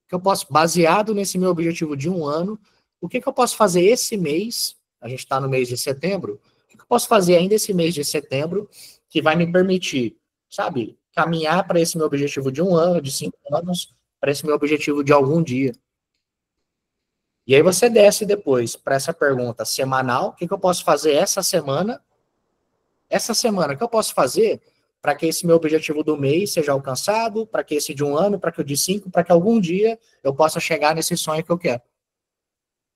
O que eu posso, baseado nesse meu objetivo de 1 ano, o que eu posso fazer esse mês? A gente está no mês de setembro. O que eu posso fazer ainda esse mês de setembro que vai me permitir, sabe, caminhar para esse meu objetivo de 1 ano, de 5 anos, para esse meu objetivo de algum dia? E aí você desce depois para essa pergunta semanal: o que eu posso fazer essa semana? Essa semana, o que eu posso fazer para que esse meu objetivo do mês seja alcançado, para que esse de 1 ano, para que o de 5, para que algum dia eu possa chegar nesse sonho que eu quero.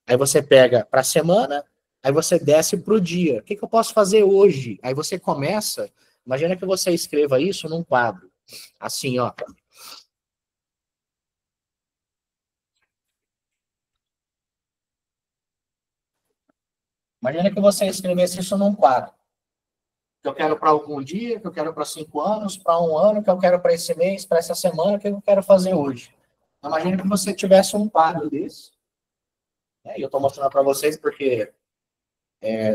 Aí você pega para a semana, aí você desce para o dia. O que eu posso fazer hoje? Aí você começa, imagina que você escreva isso num quadro, assim, ó. Imagina que você escrevesse isso num quadro. Que eu quero para algum dia, que eu quero para 5 anos, para 1 ano, que eu quero para esse mês, para essa semana, o que eu quero fazer hoje. Imagina que você tivesse um quadro desse, né? E eu estou mostrando para vocês porque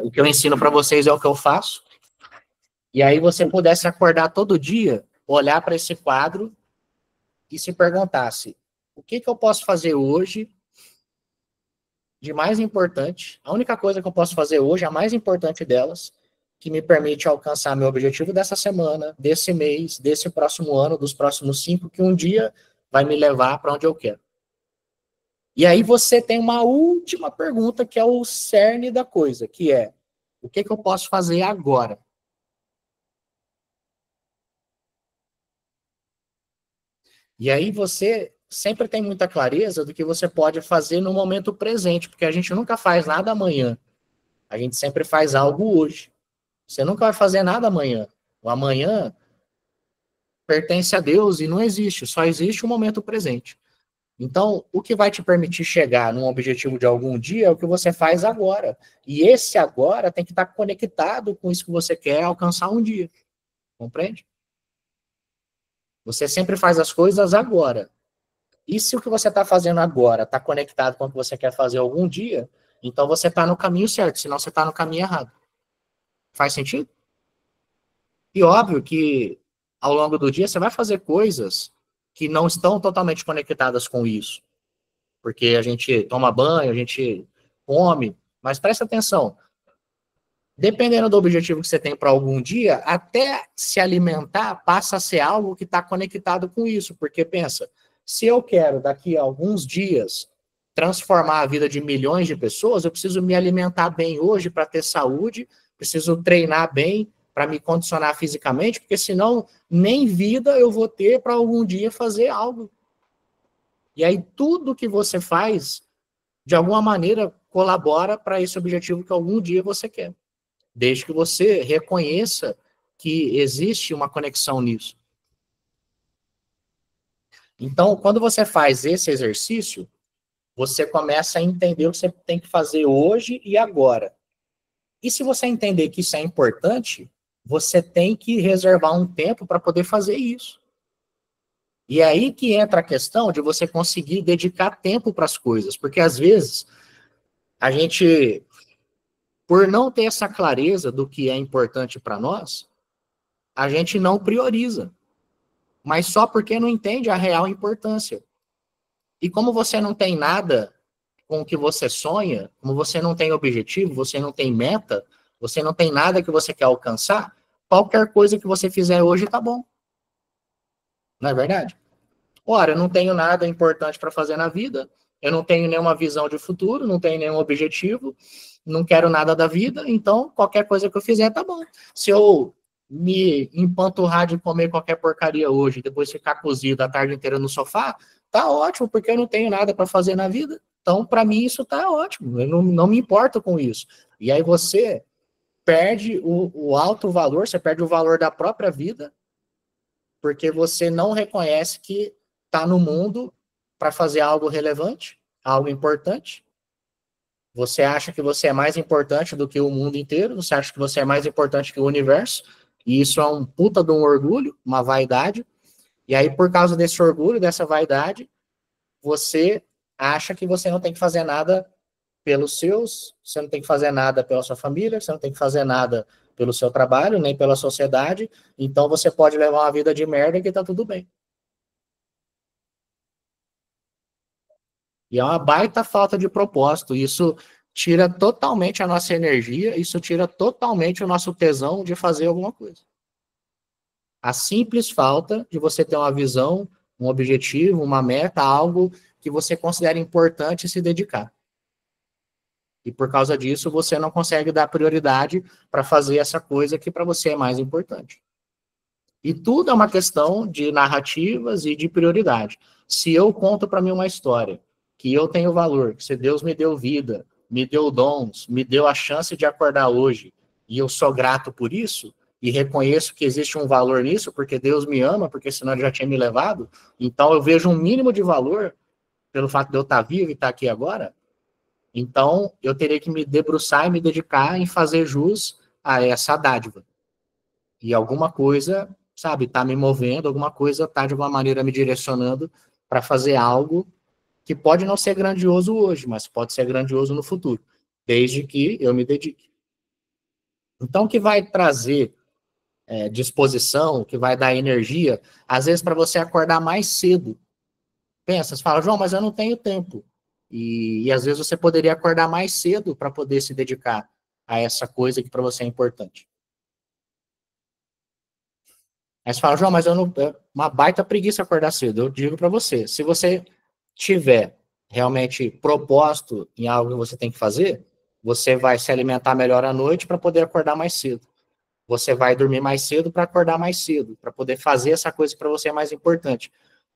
o que eu ensino para vocês é o que eu faço. E aí você pudesse acordar todo dia, olhar para esse quadro e se perguntasse: o que eu posso fazer hoje de mais importante? A única coisa que eu posso fazer hoje, a mais importante delas, que me permite alcançar meu objetivo dessa semana, desse mês, desse próximo ano, dos próximos 5, que um dia vai me levar para onde eu quero. E aí você tem uma última pergunta, que é o cerne da coisa, que é: o que eu posso fazer agora? E aí você sempre tem muita clareza do que você pode fazer no momento presente, porque a gente nunca faz nada amanhã. A gente sempre faz algo hoje. Você nunca vai fazer nada amanhã. O amanhã pertence a Deus e não existe, só existe o momento presente. Então, o que vai te permitir chegar num objetivo de algum dia é o que você faz agora. E esse agora tem que estar conectado com isso que você quer alcançar um dia. Compreende? Você sempre faz as coisas agora. E se o que você está fazendo agora está conectado com o que você quer fazer algum dia, então você está no caminho certo, senão você está no caminho errado. Faz sentido? E óbvio que ao longo do dia você vai fazer coisas que não estão totalmente conectadas com isso. Porque a gente toma banho, a gente come, mas presta atenção. Dependendo do objetivo que você tem para algum dia, até se alimentar passa a ser algo que está conectado com isso. Porque pensa, se eu quero daqui a alguns dias transformar a vida de milhões de pessoas, eu preciso me alimentar bem hoje para ter saúde, preciso treinar bem para me condicionar fisicamente, porque senão nem vida eu vou ter para algum dia fazer algo. E aí tudo que você faz, de alguma maneira, colabora para esse objetivo que algum dia você quer. Desde que você reconheça que existe uma conexão nisso. Então, quando você faz esse exercício, você começa a entender o que você tem que fazer hoje e agora. E se você entender que isso é importante, você tem que reservar um tempo para poder fazer isso. E é aí que entra a questão de você conseguir dedicar tempo para as coisas, porque às vezes a gente, por não ter essa clareza do que é importante para nós, a gente não prioriza, mas só porque não entende a real importância. E como você não tem nada com o que você sonha, como você não tem objetivo, você não tem meta, você não tem nada que você quer alcançar, qualquer coisa que você fizer hoje tá bom. Não é verdade? Ora, eu não tenho nada importante para fazer na vida, eu não tenho nenhuma visão de futuro, não tenho nenhum objetivo, não quero nada da vida, então qualquer coisa que eu fizer tá bom. Se eu me empanturrar de comer qualquer porcaria hoje, depois ficar cozido a tarde inteira no sofá, tá ótimo, porque eu não tenho nada para fazer na vida. Então, para mim, isso tá ótimo, eu não me importo com isso. E aí você perde o alto valor, você perde o valor da própria vida, porque você não reconhece que está no mundo para fazer algo relevante, algo importante. Você acha que você é mais importante do que o mundo inteiro, você acha que você é mais importante que o universo, e isso é um puta de um orgulho, uma vaidade. E aí, por causa desse orgulho, dessa vaidade, você acha que você não tem que fazer nada pelos seus, você não tem que fazer nada pela sua família, você não tem que fazer nada pelo seu trabalho, nem pela sociedade, então você pode levar uma vida de merda que tá tudo bem. E é uma baita falta de propósito. Isso tira totalmente a nossa energia, isso tira totalmente o nosso tesão de fazer alguma coisa. A simples falta de você ter uma visão, um objetivo, uma meta, algo que você considera importante se dedicar. E por causa disso, você não consegue dar prioridade para fazer essa coisa que para você é mais importante. E tudo é uma questão de narrativas e de prioridade. Se eu conto para mim uma história, que eu tenho valor, que se Deus me deu vida, me deu dons, me deu a chance de acordar hoje, e eu sou grato por isso, e reconheço que existe um valor nisso, porque Deus me ama, porque senão ele já tinha me levado, então eu vejo um mínimo de valor pelo fato de eu estar vivo e estar aqui agora, então eu teria que me debruçar e me dedicar em fazer jus a essa dádiva. E alguma coisa, sabe, tá me movendo, alguma coisa tá de alguma maneira me direcionando para fazer algo que pode não ser grandioso hoje, mas pode ser grandioso no futuro, desde que eu me dedique. Então, o que vai trazer disposição, o que vai dar energia, às vezes para você acordar mais cedo. Pensa, você fala, João, mas eu não tenho tempo. E às vezes você poderia acordar mais cedo para poder se dedicar a essa coisa que para você é importante. Aí você fala, João, mas eu não. É uma baita preguiça acordar cedo. Eu digo para você, se você tiver realmente propósito em algo que você tem que fazer, você vai se alimentar melhor à noite para poder acordar mais cedo. Você vai dormir mais cedo para acordar mais cedo, para poder fazer essa coisa que para você é mais importante.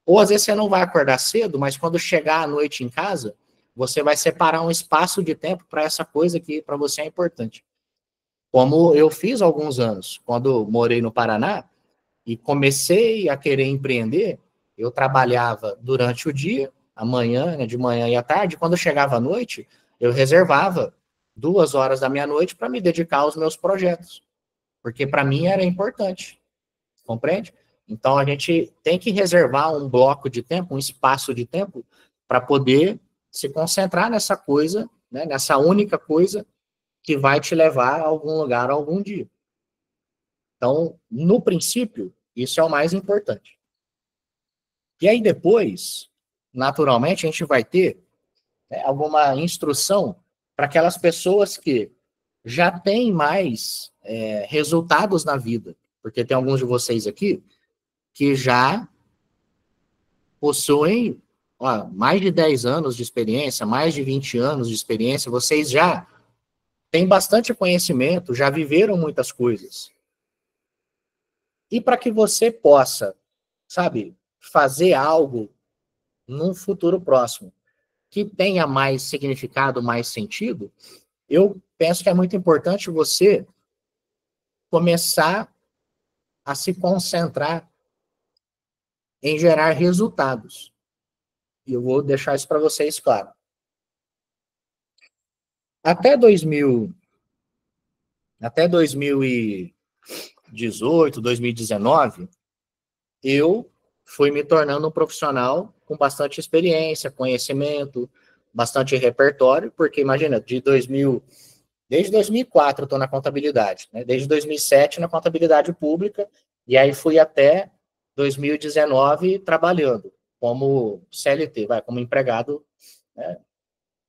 Ou às vezes você não vai acordar cedo, mas quando chegar à noite em casa, você vai separar um espaço de tempo para essa coisa que para você é importante. Como eu fiz há alguns anos, quando morei no Paraná, e comecei a querer empreender, eu trabalhava durante o dia, amanhã, né, de manhã e à tarde, quando chegava à noite, eu reservava 2 horas da meia-noite para me dedicar aos meus projetos, porque para mim era importante, compreende? Então a gente tem que reservar um bloco de tempo, um espaço de tempo, para poder se concentrar nessa coisa, né, nessa única coisa que vai te levar a algum lugar algum dia. Então, no princípio, isso é o mais importante. E aí depois, naturalmente, a gente vai ter, né, alguma instrução para aquelas pessoas que já tem mais resultados na vida. Porque tem alguns de vocês aqui que já possuem mais de 10 anos de experiência, mais de 20 anos de experiência, vocês já têm bastante conhecimento, já viveram muitas coisas. E para que você possa, sabe, fazer algo num futuro próximo que tenha mais significado, mais sentido, eu penso que é muito importante você começar a se concentrar em gerar resultados. E eu vou deixar isso para vocês claro. Até 2018, 2019, eu fui me tornando um profissional com bastante experiência, conhecimento, bastante repertório, porque imagina, desde 2004 eu estou na contabilidade, né? Desde 2007 na contabilidade pública, e aí fui até 2019 trabalhando como CLT, como empregado, né?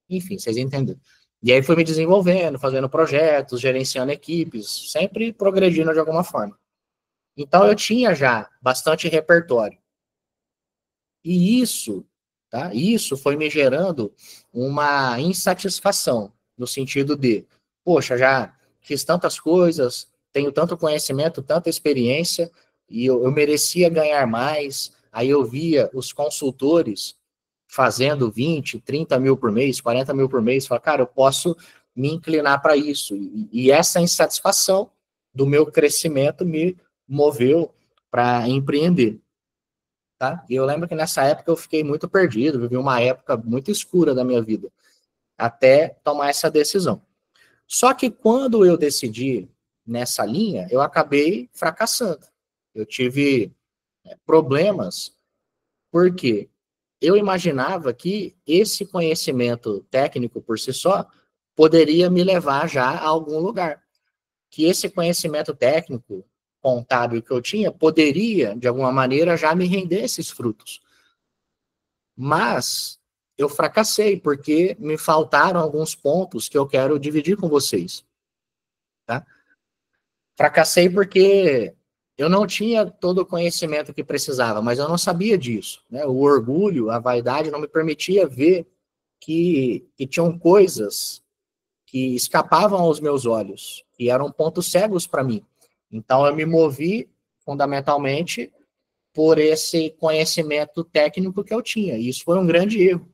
Enfim, vocês entenderam. E aí fui me desenvolvendo, fazendo projetos, gerenciando equipes, sempre progredindo de alguma forma. Então eu tinha já bastante repertório. E isso foi me gerando uma insatisfação, no sentido de, poxa, já fiz tantas coisas, tenho tanto conhecimento, tanta experiência, e eu merecia ganhar mais. Aí eu via os consultores fazendo 20, 30 mil por mês, 40 mil por mês, falava, cara, eu posso me inclinar para isso. E essa insatisfação do meu crescimento me moveu para empreender. Tá? E eu lembro que nessa época eu fiquei muito perdido, vivi uma época muito escura da minha vida, até tomar essa decisão. Só que quando eu decidi nessa linha, eu acabei fracassando. Eu tive problemas, porque eu imaginava que esse conhecimento técnico por si só poderia me levar já a algum lugar. Que esse conhecimento técnico, contábil que eu tinha, poderia, de alguma maneira, já me render esses frutos. Mas eu fracassei, porque me faltaram alguns pontos que eu quero dividir com vocês. Tá? Fracassei porque eu não tinha todo o conhecimento que precisava, mas eu não sabia disso. Né? O orgulho, a vaidade não me permitia ver que tinham coisas que escapavam aos meus olhos, que eram pontos cegos para mim. Então eu me movi fundamentalmente por esse conhecimento técnico que eu tinha. E isso foi um grande erro.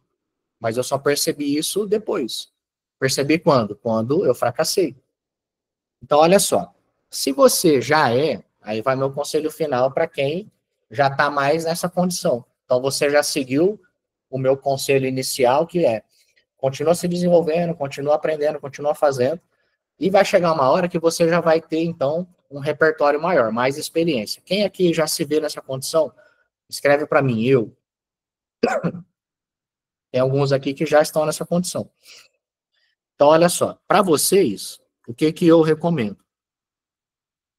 Mas eu só percebi isso depois. Percebi quando? Quando eu fracassei. Então, olha só. Se você já aí vai meu conselho final para quem já está mais nessa condição. Então, você já seguiu o meu conselho inicial, que é continua se desenvolvendo, continua aprendendo, continua fazendo, e vai chegar uma hora que você já vai ter, então, um repertório maior, mais experiência. Quem aqui já se vê nessa condição? Escreve para mim, eu. Tem alguns aqui que já estão nessa condição. Então, olha só, para vocês, o que eu recomendo?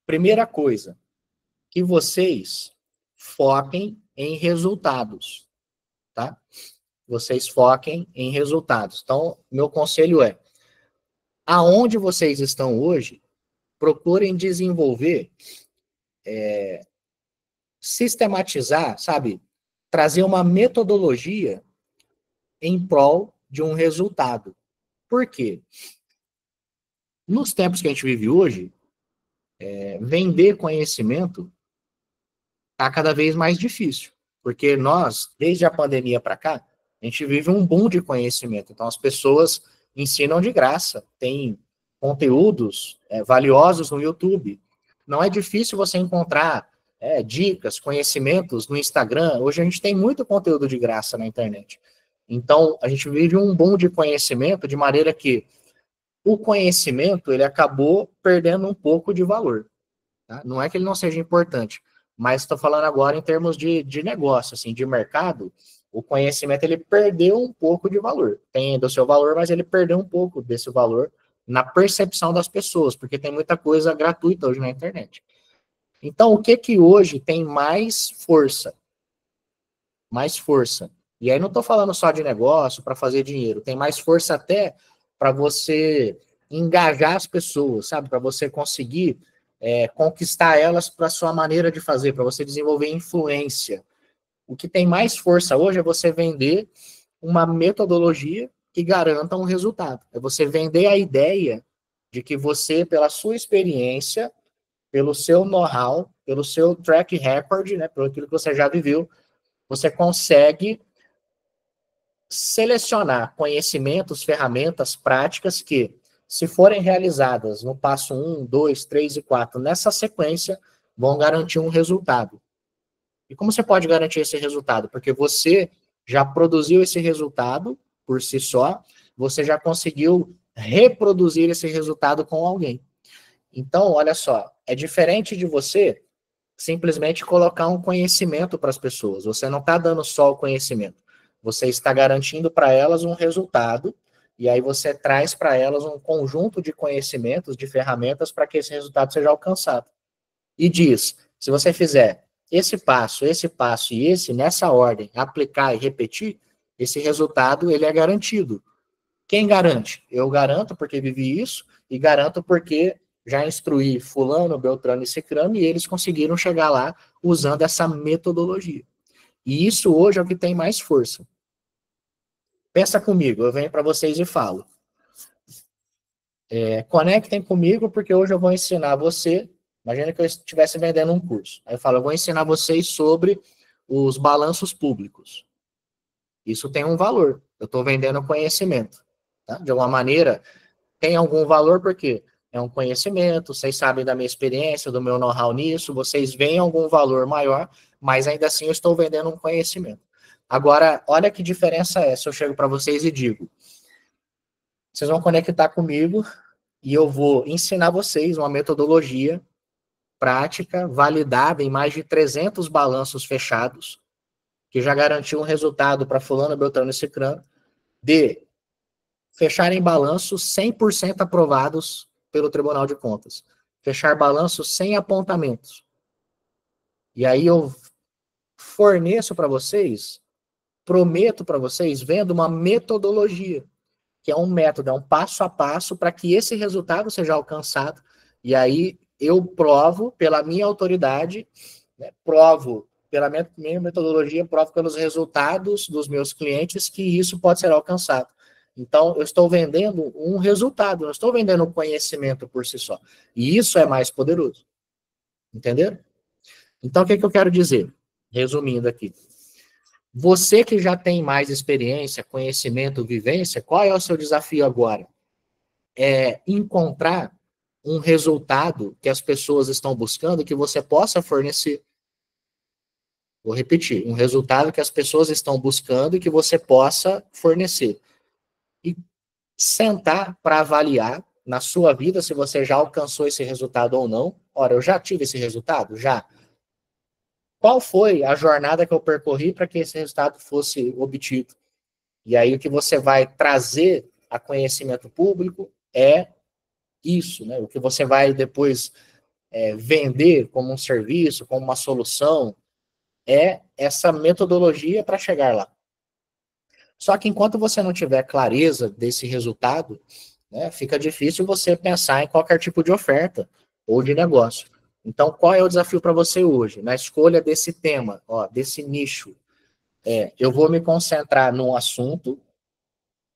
Primeira coisa, que vocês foquem em resultados, tá? Vocês foquem em resultados. Então, meu conselho é, aonde vocês estão hoje, procurem desenvolver, sistematizar, sabe? Trazer uma metodologia em prol de um resultado. Por quê? Nos tempos que a gente vive hoje, vender conhecimento está cada vez mais difícil, porque nós, desde a pandemia para cá, a gente vive um boom de conhecimento. Então, as pessoas ensinam de graça, tem conteúdos valiosos no YouTube. Não é difícil você encontrar dicas, conhecimentos no Instagram. Hoje a gente tem muito conteúdo de graça na internet. Então, a gente vive um boom de conhecimento de maneira que o conhecimento ele acabou perdendo um pouco de valor. Tá? Não é que ele não seja importante, mas estou falando agora em termos de negócio, assim, de mercado, o conhecimento ele perdeu um pouco de valor. Tem ainda o seu valor, mas ele perdeu um pouco desse valor na percepção das pessoas, porque tem muita coisa gratuita hoje na internet. Então, o que hoje tem mais força? Mais força. E aí não estou falando só de negócio para fazer dinheiro, tem mais força até para você engajar as pessoas, sabe? Para você conseguir conquistar elas para a sua maneira de fazer, para você desenvolver influência. O que tem mais força hoje é você vender uma metodologia que garanta um resultado. É você vender a ideia de que você, pela sua experiência, pelo seu know-how, pelo seu track record, né, pelo aquilo que você já viveu, você consegue selecionar conhecimentos, ferramentas, práticas que, se forem realizadas no passo 1, 2, 3 e 4, nessa sequência, vão garantir um resultado. E como você pode garantir esse resultado? Porque você já produziu esse resultado por si só, você já conseguiu reproduzir esse resultado com alguém. Então, olha só, é diferente de você simplesmente colocar um conhecimento para as pessoas. Você não está dando só o conhecimento. Você está garantindo para elas um resultado, e aí você traz para elas um conjunto de conhecimentos, de ferramentas para que esse resultado seja alcançado. E diz, se você fizer esse passo e esse, nessa ordem, aplicar e repetir, esse resultado ele é garantido. Quem garante? Eu garanto porque vivi isso, e garanto porque já instruí fulano, beltrano e cicrano, e eles conseguiram chegar lá usando essa metodologia. E isso hoje é o que tem mais força. Pensa comigo, eu venho para vocês e falo. Conectem comigo, porque hoje eu vou ensinar você. Imagina que eu estivesse vendendo um curso. Aí eu falo, eu vou ensinar vocês sobre os balanços públicos. Isso tem um valor. Eu estou vendendo conhecimento. Tá? De alguma maneira, tem algum valor, porque é um conhecimento, vocês sabem da minha experiência, do meu know-how nisso, vocês veem algum valor maior, mas ainda assim eu estou vendendo um conhecimento. Agora, olha que diferença é se eu chego para vocês e digo, vocês vão conectar comigo e eu vou ensinar vocês uma metodologia prática, validada em mais de 300 balanços fechados, que já garantiu um resultado para fulano, beltrano e cicrano, de fecharem balanços 100% aprovados pelo Tribunal de Contas. Fechar balanços sem apontamentos. E aí eu forneço para vocês, prometo para vocês, vendo uma metodologia, que é um método, é um passo a passo para que esse resultado seja alcançado. E aí eu provo pela minha autoridade, né, provo pela minha metodologia, provo pelos resultados dos meus clientes que isso pode ser alcançado. Então, eu estou vendendo um resultado, não estou vendendo um conhecimento por si só. E isso é mais poderoso. Entenderam? Então, o que eu quero dizer? Resumindo aqui. Você que já tem mais experiência, conhecimento, vivência, qual é o seu desafio agora? É encontrar um resultado que as pessoas estão buscando que você possa fornecer. Vou repetir, um resultado que as pessoas estão buscando e que você possa fornecer. E sentar para avaliar na sua vida se você já alcançou esse resultado ou não. Ora, eu já tive esse resultado? Já. Qual foi a jornada que eu percorri para que esse resultado fosse obtido? E aí o que você vai trazer a conhecimento público é isso, né? O que você vai depois vender como um serviço, como uma solução, é essa metodologia para chegar lá. Só que enquanto você não tiver clareza desse resultado, né, fica difícil você pensar em qualquer tipo de oferta ou de negócio. Então, qual é o desafio para você hoje? Na escolha desse tema, desse nicho, eu vou me concentrar num assunto,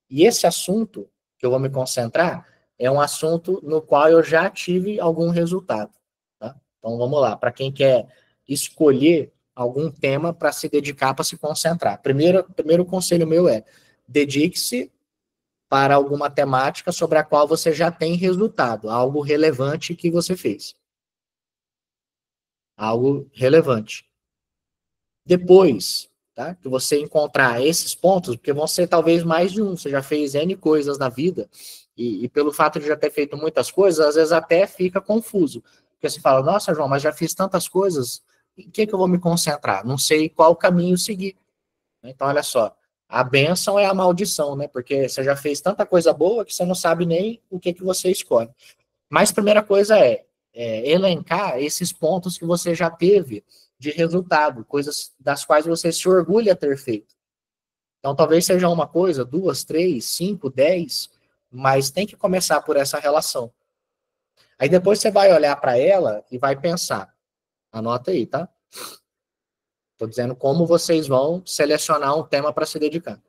e esse assunto que eu vou me concentrar é um assunto no qual eu já tive algum resultado. Tá? Então, vamos lá. Para quem quer escolher algum tema para se dedicar, para se concentrar. Primeiro conselho meu é, dedique-se para alguma temática sobre a qual você já tem resultado, algo relevante que você fez. Algo relevante. Depois, tá, que você encontrar esses pontos, porque vão ser talvez mais de um, você já fez N coisas na vida, e pelo fato de já ter feito muitas coisas, às vezes até fica confuso. Porque você fala, nossa, João, mas já fiz tantas coisas, em que eu vou me concentrar? Não sei qual caminho seguir. Então, olha só, a bênção é a maldição, né? Porque você já fez tanta coisa boa que você não sabe nem o que você escolhe. Mas a primeira coisa é elencar esses pontos que você já teve de resultado, coisas das quais você se orgulha ter feito. Então, talvez seja uma coisa, 2, 3, 5, 10, mas tem que começar por essa relação. Aí depois você vai olhar para ela e vai pensar. Anota aí, tá? Estou dizendo como vocês vão selecionar um tema para se dedicar.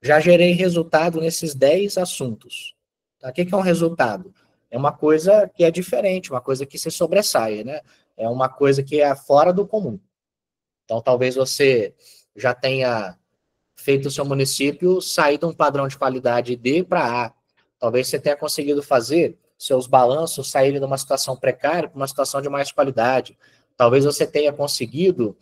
Já gerei resultado nesses 10 assuntos. Tá? O que é um resultado? É uma coisa que é diferente, uma coisa que se sobressai, né? É uma coisa que é fora do comum. Então, talvez você já tenha feito o seu município sair de um padrão de qualidade D para A. Talvez você tenha conseguido fazer seus balanços saírem de uma situação precária para uma situação de mais qualidade. Talvez você tenha conseguido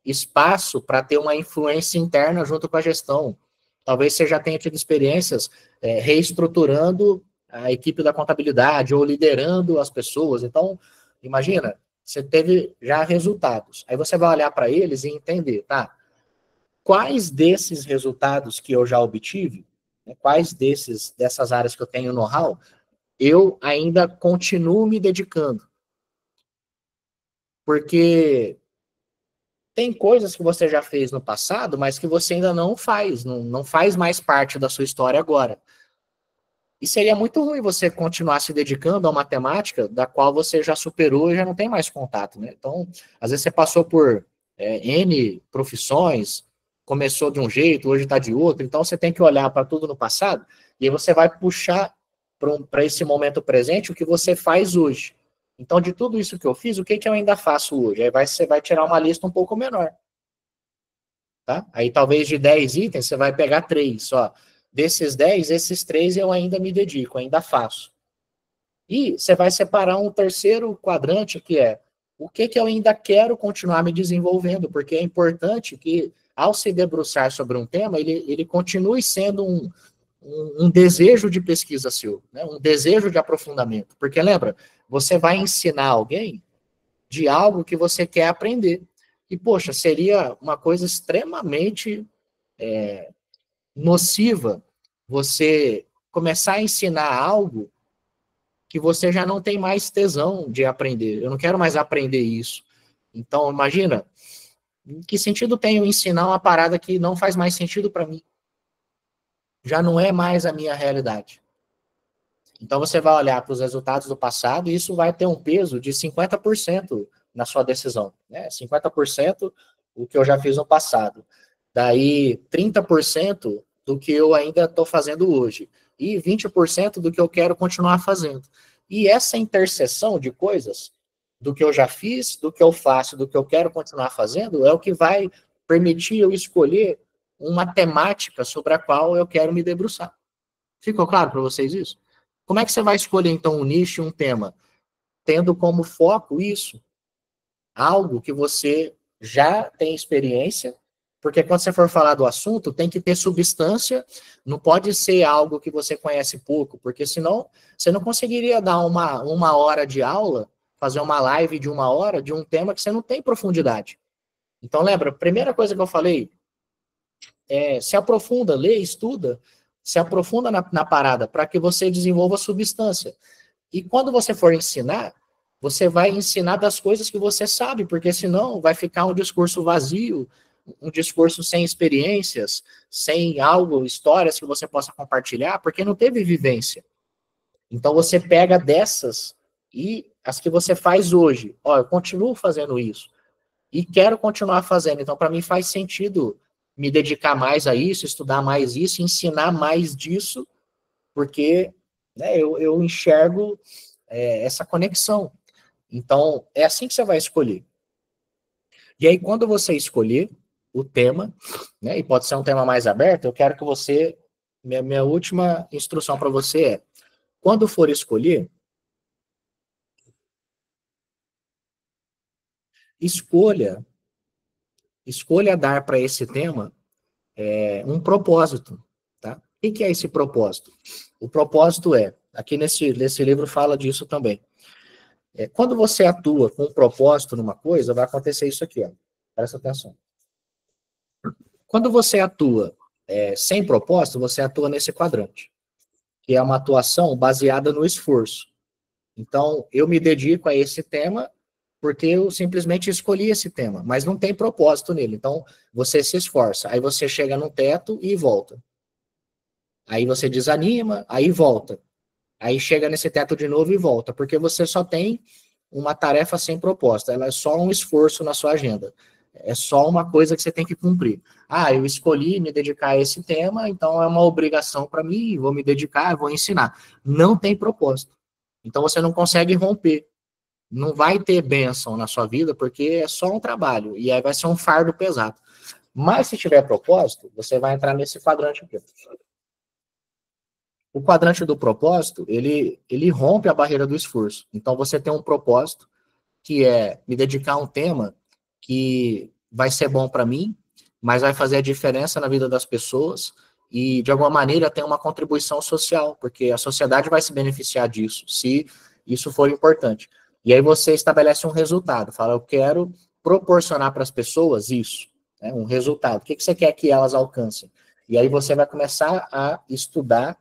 espaço para ter uma influência interna junto com a gestão. Talvez você já tenha tido experiências reestruturando a equipe da contabilidade ou liderando as pessoas. Então, imagina, você teve já resultados. Aí você vai olhar para eles e entender, tá? Quais desses resultados que eu já obtive, né, quais dessas áreas que eu tenho know-how, eu ainda continuo me dedicando. Porque tem coisas que você já fez no passado, mas que você ainda não faz, não faz mais parte da sua história agora. E seria muito ruim você continuar se dedicando a uma temática da qual você já superou e já não tem mais contato, né? Então, às vezes você passou por N profissões, começou de um jeito, hoje está de outro, então você tem que olhar para tudo no passado e aí você vai puxar para esse momento presente o que você faz hoje. Então, de tudo isso que eu fiz, o que eu ainda faço hoje? Aí você vai tirar uma lista um pouco menor. Tá? Aí talvez de 10 itens, você vai pegar 3 só. Desses 10, esses 3 eu ainda me dedico, ainda faço. E você vai separar um terceiro quadrante, que é o que eu ainda quero continuar me desenvolvendo, porque é importante que, ao se debruçar sobre um tema, ele continue sendo um desejo de pesquisa seu, né? Um desejo de aprofundamento. Porque, lembra, você vai ensinar alguém de algo que você quer aprender. E, poxa, seria uma coisa extremamente nociva você começar a ensinar algo que você já não tem mais tesão de aprender. Eu não quero mais aprender isso. Então, imagina, em que sentido tem eu ensinar uma parada que não faz mais sentido para mim? Já não é mais a minha realidade. Então, você vai olhar para os resultados do passado e isso vai ter um peso de 50% na sua decisão. Né? 50% o que eu já fiz no passado. Daí, 30% do que eu ainda estou fazendo hoje. E 20% do que eu quero continuar fazendo. E essa interseção de coisas, do que eu já fiz, do que eu faço, do que eu quero continuar fazendo, é o que vai permitir eu escolher uma temática sobre a qual eu quero me debruçar. Ficou claro para vocês isso? Como é que você vai escolher, então, um nicho e um tema? Tendo como foco isso, algo que você já tem experiência, porque quando você for falar do assunto, tem que ter substância, não pode ser algo que você conhece pouco, porque senão você não conseguiria dar uma hora de aula, fazer uma live de 1 hora de um tema que você não tem profundidade. Então, lembra, a primeira coisa que eu falei se aprofunda, lê, estuda, se aprofunda na parada, para que você desenvolva substância. E quando você for ensinar, você vai ensinar das coisas que você sabe, porque senão vai ficar um discurso vazio, um discurso sem experiências, sem algo, histórias que você possa compartilhar, porque não teve vivência. Então você pega dessas e as que você faz hoje. Ó, eu continuo fazendo isso e quero continuar fazendo. Então, para mim, faz sentido me dedicar mais a isso, estudar mais isso, ensinar mais disso, porque eu enxergo essa conexão. Então, é assim que você vai escolher. E aí, quando você escolher o tema, né, e pode ser um tema mais aberto, eu quero que você, minha última instrução para você é, quando for escolher, escolha dar para esse tema um propósito, tá? O que é esse propósito? O propósito aqui nesse livro fala disso também. Quando você atua com um propósito numa coisa, vai acontecer isso aqui, ó. Presta atenção. Quando você atua sem propósito, você atua nesse quadrante, que é uma atuação baseada no esforço. Então, eu me dedico a esse tema porque eu simplesmente escolhi esse tema, mas não tem propósito nele. Então, você se esforça. Aí você chega no teto e volta. Aí você desanima, aí volta. Aí chega nesse teto de novo e volta, porque você só tem uma tarefa sem proposta, ela é só um esforço na sua agenda. É só uma coisa que você tem que cumprir. Ah, eu escolhi me dedicar a esse tema, então é uma obrigação para mim, vou me dedicar, vou ensinar. Não tem propósito. Então você não consegue romper. Não vai ter bênção na sua vida, porque é só um trabalho, e aí vai ser um fardo pesado. Mas se tiver propósito, você vai entrar nesse quadrante aqui. O quadrante do propósito, ele rompe a barreira do esforço. Então você tem um propósito, que é me dedicar a um tema que vai ser bom para mim, mas vai fazer a diferença na vida das pessoas e, de alguma maneira, tem uma contribuição social, porque a sociedade vai se beneficiar disso, se isso for importante. E aí você estabelece um resultado, fala, eu quero proporcionar para as pessoas isso, né, um resultado. O que você quer que elas alcancem? E aí você vai começar a estudar,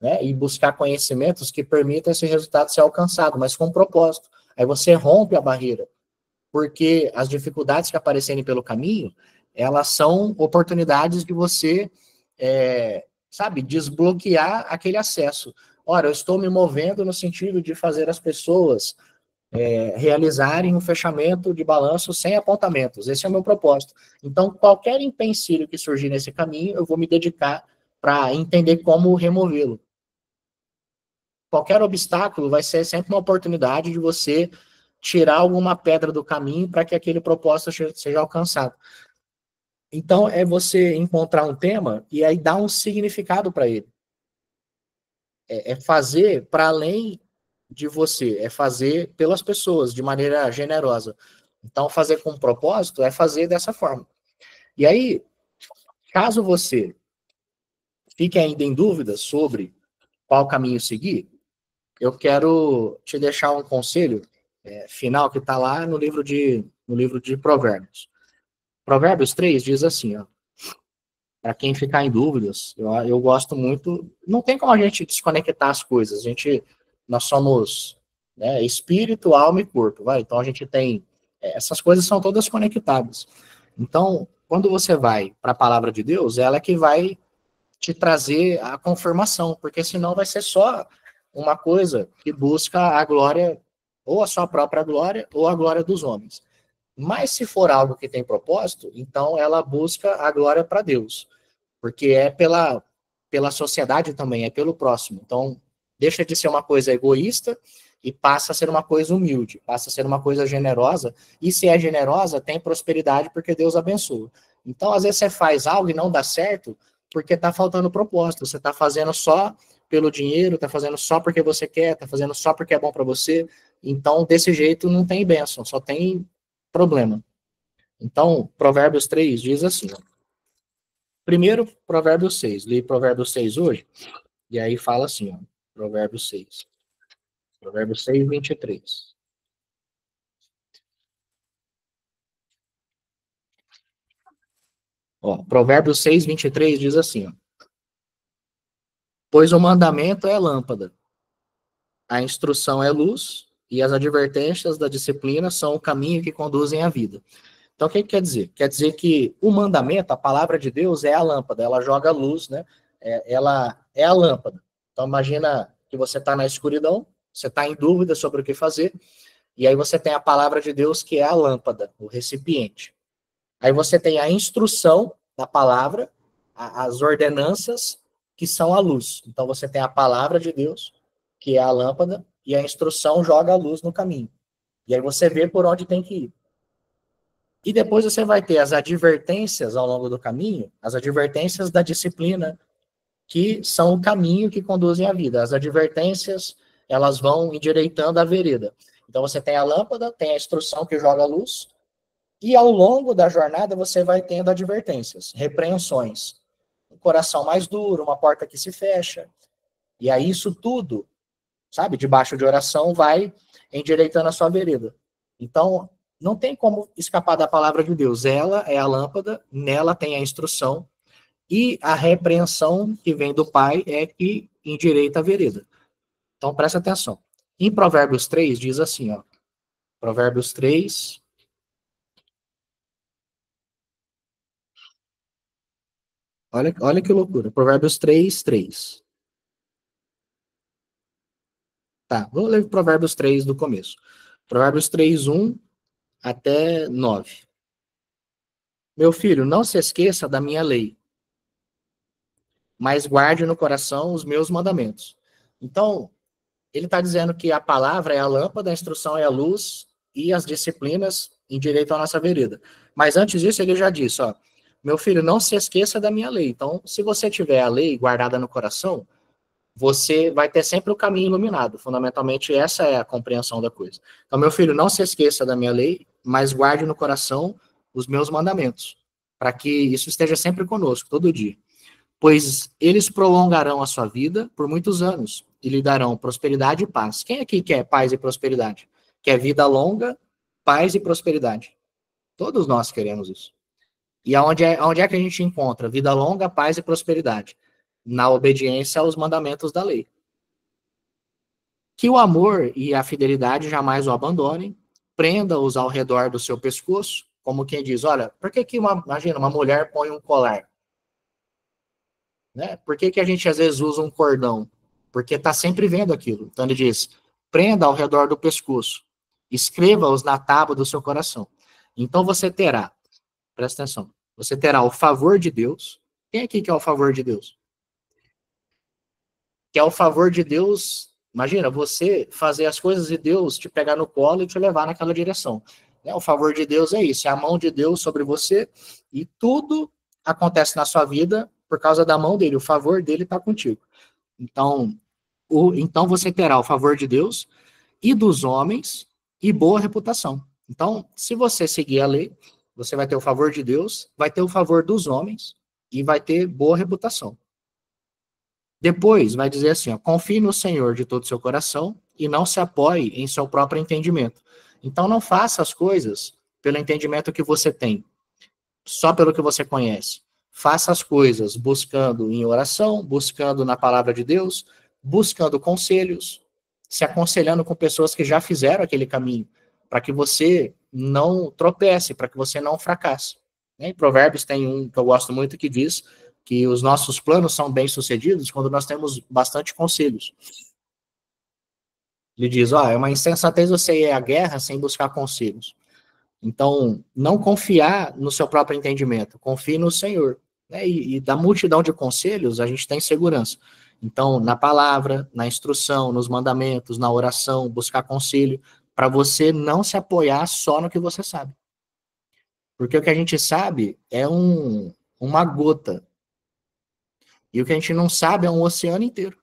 né, e buscar conhecimentos que permitam esse resultado ser alcançado, mas com um propósito. Aí você rompe a barreira, porque as dificuldades que aparecerem pelo caminho, elas são oportunidades de você, sabe, desbloquear aquele acesso. Ora, eu estou me movendo no sentido de fazer as pessoas realizarem um fechamento de balanço sem apontamentos. Esse é o meu propósito. Então, qualquer empecilho que surgir nesse caminho, eu vou me dedicar para entender como removê-lo. Qualquer obstáculo vai ser sempre uma oportunidade de você tirar alguma pedra do caminho para que aquele propósito seja alcançado. Então, é você encontrar um tema e aí dar um significado para ele. É fazer para além de você, é fazer pelas pessoas, de maneira generosa. Então, fazer com propósito é fazer dessa forma. E aí, caso você fique ainda em dúvida sobre qual caminho seguir, eu quero te deixar um conselho final que está lá no livro de Provérbios. Provérbios 3 diz assim, ó, para quem ficar em dúvidas, eu gosto muito, não tem como a gente desconectar as coisas, nós somos, né, espírito, alma e corpo, vai? Então a gente tem, essas coisas são todas conectadas. Então, quando você vai para a palavra de Deus, ela é que vai te trazer a confirmação, porque senão vai ser só uma coisa que busca a glória, ou a sua própria glória, ou a glória dos homens. Mas se for algo que tem propósito, então ela busca a glória para Deus, porque é pela sociedade também, é pelo próximo. Então, deixa de ser uma coisa egoísta e passa a ser uma coisa humilde, passa a ser uma coisa generosa, e se é generosa, tem prosperidade porque Deus abençoa. Então, às vezes você faz algo e não dá certo porque está faltando propósito, você está fazendo só pelo dinheiro, está fazendo só porque você quer, está fazendo só porque é bom para você, então, desse jeito, não tem bênção, só tem problema. Então, Provérbios 3 diz assim, ó, primeiro, Provérbios 6. Li Provérbios 6 hoje, e aí fala assim, ó, Provérbios 6. Provérbios 6, 23. Ó, Provérbios 6, 23 diz assim, ó, pois o mandamento é lâmpada, a instrução é luz, e as advertências da disciplina são o caminho que conduzem à vida. Então, o que quer dizer? Quer dizer que o mandamento, a palavra de Deus, é a lâmpada, ela joga luz, né? Ela é a lâmpada. Então, imagina que você está na escuridão, você está em dúvida sobre o que fazer, e aí você tem a palavra de Deus, que é a lâmpada, o recipiente. Aí você tem a instrução da palavra, as ordenanças, que são a luz. Então, você tem a palavra de Deus, que é a lâmpada, e a instrução joga a luz no caminho. E aí você vê por onde tem que ir. E depois você vai ter as advertências ao longo do caminho, as advertências da disciplina, que são o caminho que conduzem à vida. As advertências, elas vão endireitando a vereda. Então você tem a lâmpada, tem a instrução que joga a luz, e ao longo da jornada você vai tendo advertências, repreensões. Um coração mais duro, uma porta que se fecha. E aí isso tudo, sabe, debaixo de oração, vai endireitando a sua vereda. Então, não tem como escapar da palavra de Deus. Ela é a lâmpada, nela tem a instrução, e a repreensão que vem do Pai é que endireita a vereda. Então, presta atenção. Em Provérbios 3, diz assim, ó. Provérbios 3, Olha que loucura. Provérbios 3, 3. Tá, vou ler Provérbios 3 do começo. Provérbios 3, 1 até 9. Meu filho, não se esqueça da minha lei, mas guarde no coração os meus mandamentos. Então, ele está dizendo que a palavra é a lâmpada, a instrução é a luz e as disciplinas endireitam a nossa vereda. Mas antes disso, ele já disse, ó, meu filho, não se esqueça da minha lei. Então, se você tiver a lei guardada no coração, você vai ter sempre o caminho iluminado. Fundamentalmente, essa é a compreensão da coisa. Então, meu filho, não se esqueça da minha lei, mas guarde no coração os meus mandamentos, para que isso esteja sempre conosco, todo dia. Pois eles prolongarão a sua vida por muitos anos e lhe darão prosperidade e paz. Quem aqui quer paz e prosperidade? Quer vida longa, paz e prosperidade? Todos nós queremos isso. E aonde é que a gente encontra vida longa, paz e prosperidade? Na obediência aos mandamentos da lei. Que o amor e a fidelidade jamais o abandonem, prenda-os ao redor do seu pescoço, como quem diz, olha, por que imagina, uma mulher põe um colar? Né? Por que a gente às vezes usa um cordão? Porque está sempre vendo aquilo. Então ele diz, prenda ao redor do pescoço, escreva-os na tábua do seu coração. Então você terá, presta atenção, você terá o favor de Deus. Quem aqui quer o favor de Deus? Que é o favor de Deus, imagina, você fazer as coisas de Deus, te pegar no colo e te levar naquela direção. O favor de Deus é isso, é a mão de Deus sobre você e tudo acontece na sua vida por causa da mão dele, o favor dele está contigo. Então, então você terá o favor de Deus e dos homens e boa reputação. Então, se você seguir a lei, você vai ter o favor de Deus, vai ter o favor dos homens e vai ter boa reputação. Depois vai dizer assim, ó, confie no Senhor de todo o seu coração e não se apoie em seu próprio entendimento. Então não faça as coisas pelo entendimento que você tem, só pelo que você conhece. Faça as coisas buscando em oração, buscando na palavra de Deus, buscando conselhos, se aconselhando com pessoas que já fizeram aquele caminho, para que você não tropece, para que você não fracasse. Em Provérbios tem um que eu gosto muito que diz que os nossos planos são bem-sucedidos quando nós temos bastante conselhos. Ele diz, é uma insensatez você ir à guerra sem buscar conselhos. Então, não confiar no seu próprio entendimento, confie no Senhor. Né? E da multidão de conselhos, a gente tem segurança. Então, na palavra, na instrução, nos mandamentos, na oração, buscar conselho, para você não se apoiar só no que você sabe. Porque o que a gente sabe é uma gota. E o que a gente não sabe é um oceano inteiro.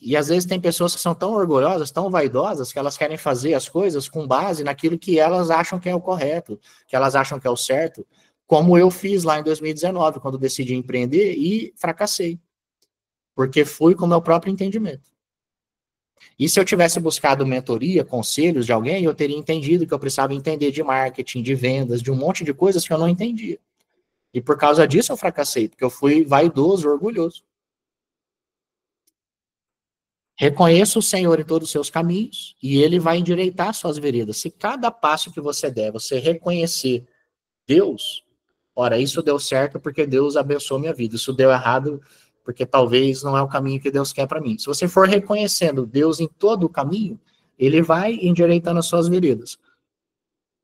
E às vezes tem pessoas que são tão orgulhosas, tão vaidosas, que elas querem fazer as coisas com base naquilo que elas acham que é o correto, que elas acham que é o certo, como eu fiz lá em 2019, quando decidi empreender e fracassei. Porque fui com o meu próprio entendimento. E se eu tivesse buscado mentoria, conselhos de alguém, eu teria entendido que eu precisava entender de marketing, de vendas, de um monte de coisas que eu não entendia. E por causa disso eu fracassei, porque eu fui vaidoso, orgulhoso. Reconheça o Senhor em todos os seus caminhos e ele vai endireitar suas veredas. Se cada passo que você der, você reconhecer Deus, ora, isso deu certo porque Deus abençoou minha vida. Isso deu errado porque talvez não é o caminho que Deus quer para mim. Se você for reconhecendo Deus em todo o caminho, ele vai endireitando as suas veredas.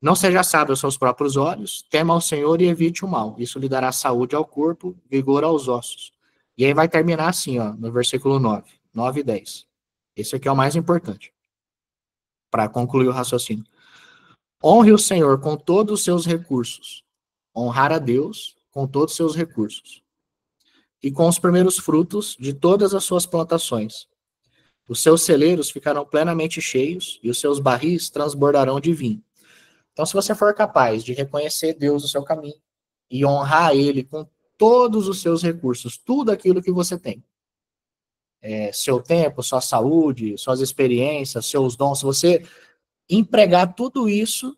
Não seja sábio aos seus próprios olhos, tema ao Senhor e evite o mal. Isso lhe dará saúde ao corpo, vigor aos ossos. E aí vai terminar assim, no versículo 9 e 10. Esse aqui é o mais importante, para concluir o raciocínio. Honre o Senhor com todos os seus recursos. Honrar a Deus com todos os seus recursos. E com os primeiros frutos de todas as suas plantações. Os seus celeiros ficarão plenamente cheios e os seus barris transbordarão de vinho. Então, se você for capaz de reconhecer Deus no seu caminho e honrar Ele com todos os seus recursos, tudo aquilo que você tem, seu tempo, sua saúde, suas experiências, seus dons, se você empregar tudo isso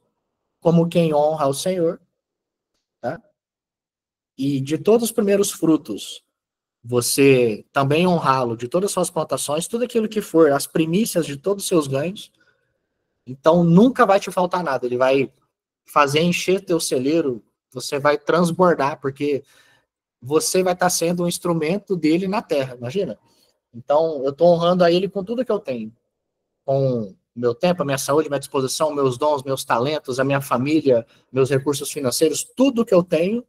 como quem honra ao Senhor, tá? E de todos os primeiros frutos, você também honrá-lo, de todas as suas plantações, tudo aquilo que for, as primícias de todos os seus ganhos, então nunca vai te faltar nada, ele vai fazer encher teu celeiro, você vai transbordar, porque você vai estar sendo um instrumento dele na Terra, imagina. Então, eu estou honrando a ele com tudo que eu tenho. Com meu tempo, a minha saúde, minha disposição, meus dons, meus talentos, a minha família, meus recursos financeiros, tudo que eu tenho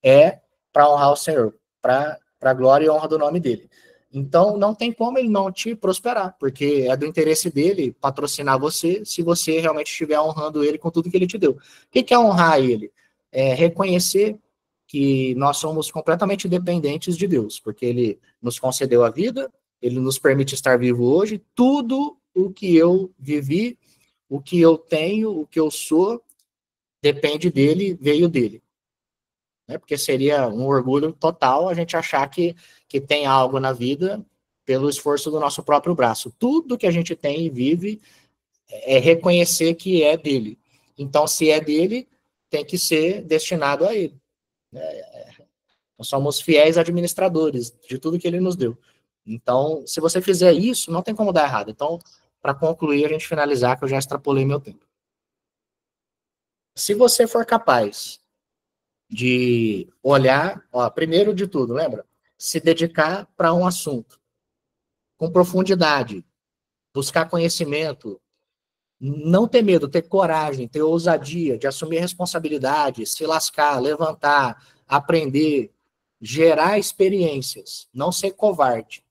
é para honrar o Senhor, para a glória e honra do nome dele. Então, não tem como ele não te prosperar, porque é do interesse dele patrocinar você, se você realmente estiver honrando ele com tudo que ele te deu. O que é honrar ele? É reconhecer que nós somos completamente dependentes de Deus, porque ele nos concedeu a vida, ele nos permite estar vivo hoje, tudo o que eu vivi, o que eu tenho, o que eu sou, depende dele, veio dele. Né? Porque seria um orgulho total a gente achar que tem algo na vida pelo esforço do nosso próprio braço. Tudo que a gente tem e vive é reconhecer que é dele. Então, se é dele, tem que ser destinado a ele. Nós somos fiéis administradores de tudo que ele nos deu. Então, se você fizer isso, não tem como dar errado. Então, para concluir, a gente finalizar, que eu já extrapolei meu tempo. Se você for capaz de olhar, ó, primeiro de tudo, lembra? Se dedicar para um assunto com profundidade, buscar conhecimento, não ter medo, ter coragem, ter ousadia de assumir responsabilidade, se lascar, levantar, aprender, gerar experiências, não ser covarde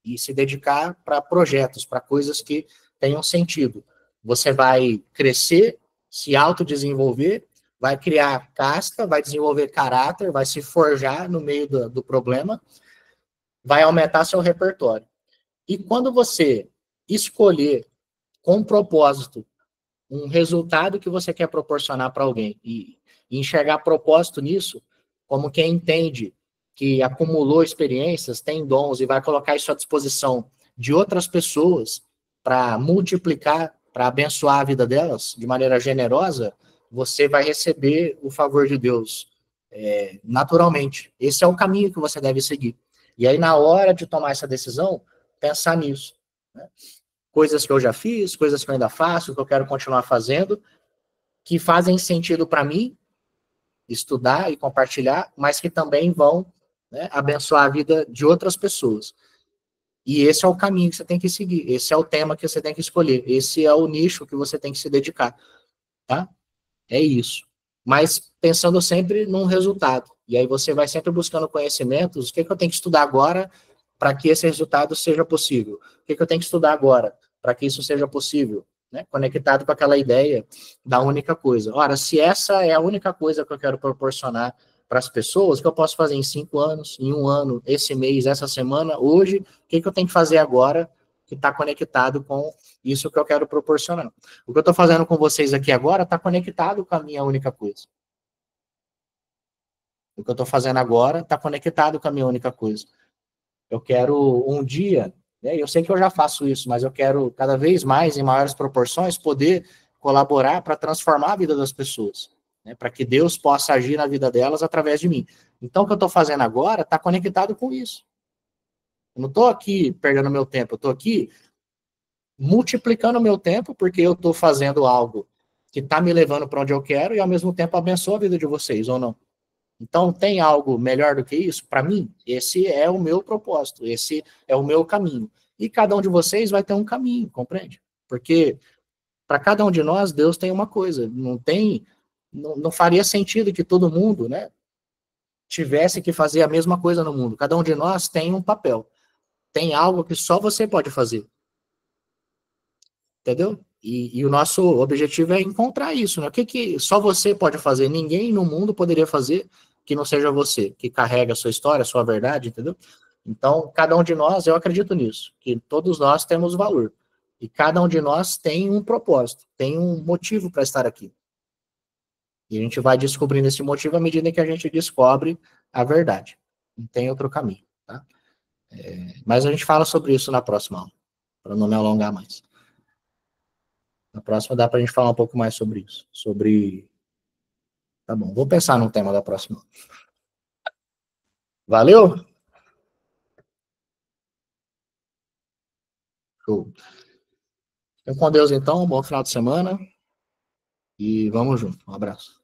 e se dedicar para projetos, para coisas que tenham sentido. Você vai crescer, se autodesenvolver, vai criar casca, vai desenvolver caráter, vai se forjar no meio do problema, vai aumentar seu repertório. E quando você escolher com propósito um resultado que você quer proporcionar para alguém e enxergar propósito nisso, como quem entende que acumulou experiências, tem dons e vai colocar isso à disposição de outras pessoas para multiplicar, para abençoar a vida delas de maneira generosa, você vai receber o favor de Deus naturalmente. Esse é o caminho que você deve seguir. E aí, na hora de tomar essa decisão, pensar nisso. Né? Coisas que eu já fiz, coisas que eu ainda faço, que eu quero continuar fazendo, que fazem sentido para mim, estudar e compartilhar, mas que também vão, né, abençoar a vida de outras pessoas. E esse é o caminho que você tem que seguir, esse é o tema que você tem que escolher, esse é o nicho que você tem que se dedicar, tá? É isso. Mas pensando sempre num resultado. E aí você vai sempre buscando conhecimentos, o que eu tenho que estudar agora para que esse resultado seja possível? O que eu tenho que estudar agora para que isso seja possível? Né? Conectado com aquela ideia da única coisa. Ora, se essa é a única coisa que eu quero proporcionar para as pessoas, o que eu posso fazer em 5 anos, em 1 ano, esse mês, essa semana, hoje, o que eu tenho que fazer agora que está conectado com isso que eu quero proporcionar. O que eu estou fazendo com vocês aqui agora está conectado com a minha única coisa. O que eu estou fazendo agora está conectado com a minha única coisa. Eu quero um dia, né, eu sei que eu já faço isso, mas eu quero cada vez mais, em maiores proporções, poder colaborar para transformar a vida das pessoas, né, para que Deus possa agir na vida delas através de mim. Então, o que eu estou fazendo agora está conectado com isso. Eu não estou aqui perdendo meu tempo, eu estou aqui multiplicando o meu tempo, porque eu estou fazendo algo que está me levando para onde eu quero e, ao mesmo tempo, abençoa a vida de vocês, ou não? Então, tem algo melhor do que isso? Para mim, esse é o meu propósito, esse é o meu caminho. E cada um de vocês vai ter um caminho, compreende? Porque para cada um de nós, Deus tem uma coisa. Não faria sentido que todo mundo, né, tivesse que fazer a mesma coisa no mundo. Cada um de nós tem um papel. Tem algo que só você pode fazer. Entendeu? E o nosso objetivo é encontrar isso, né? O que só você pode fazer? Ninguém no mundo poderia fazer que não seja você, que carrega a sua história, a sua verdade, entendeu? Então, cada um de nós, eu acredito nisso, que todos nós temos valor. E cada um de nós tem um propósito, tem um motivo para estar aqui. E a gente vai descobrindo esse motivo à medida que a gente descobre a verdade. Não tem outro caminho, tá? Mas a gente fala sobre isso na próxima aula, para não me alongar mais. Na próxima dá para a gente falar um pouco mais sobre isso. Tá bom, vou pensar no tema da próxima. Valeu? Show. Fica com Deus então, bom final de semana. E vamos junto. Um abraço.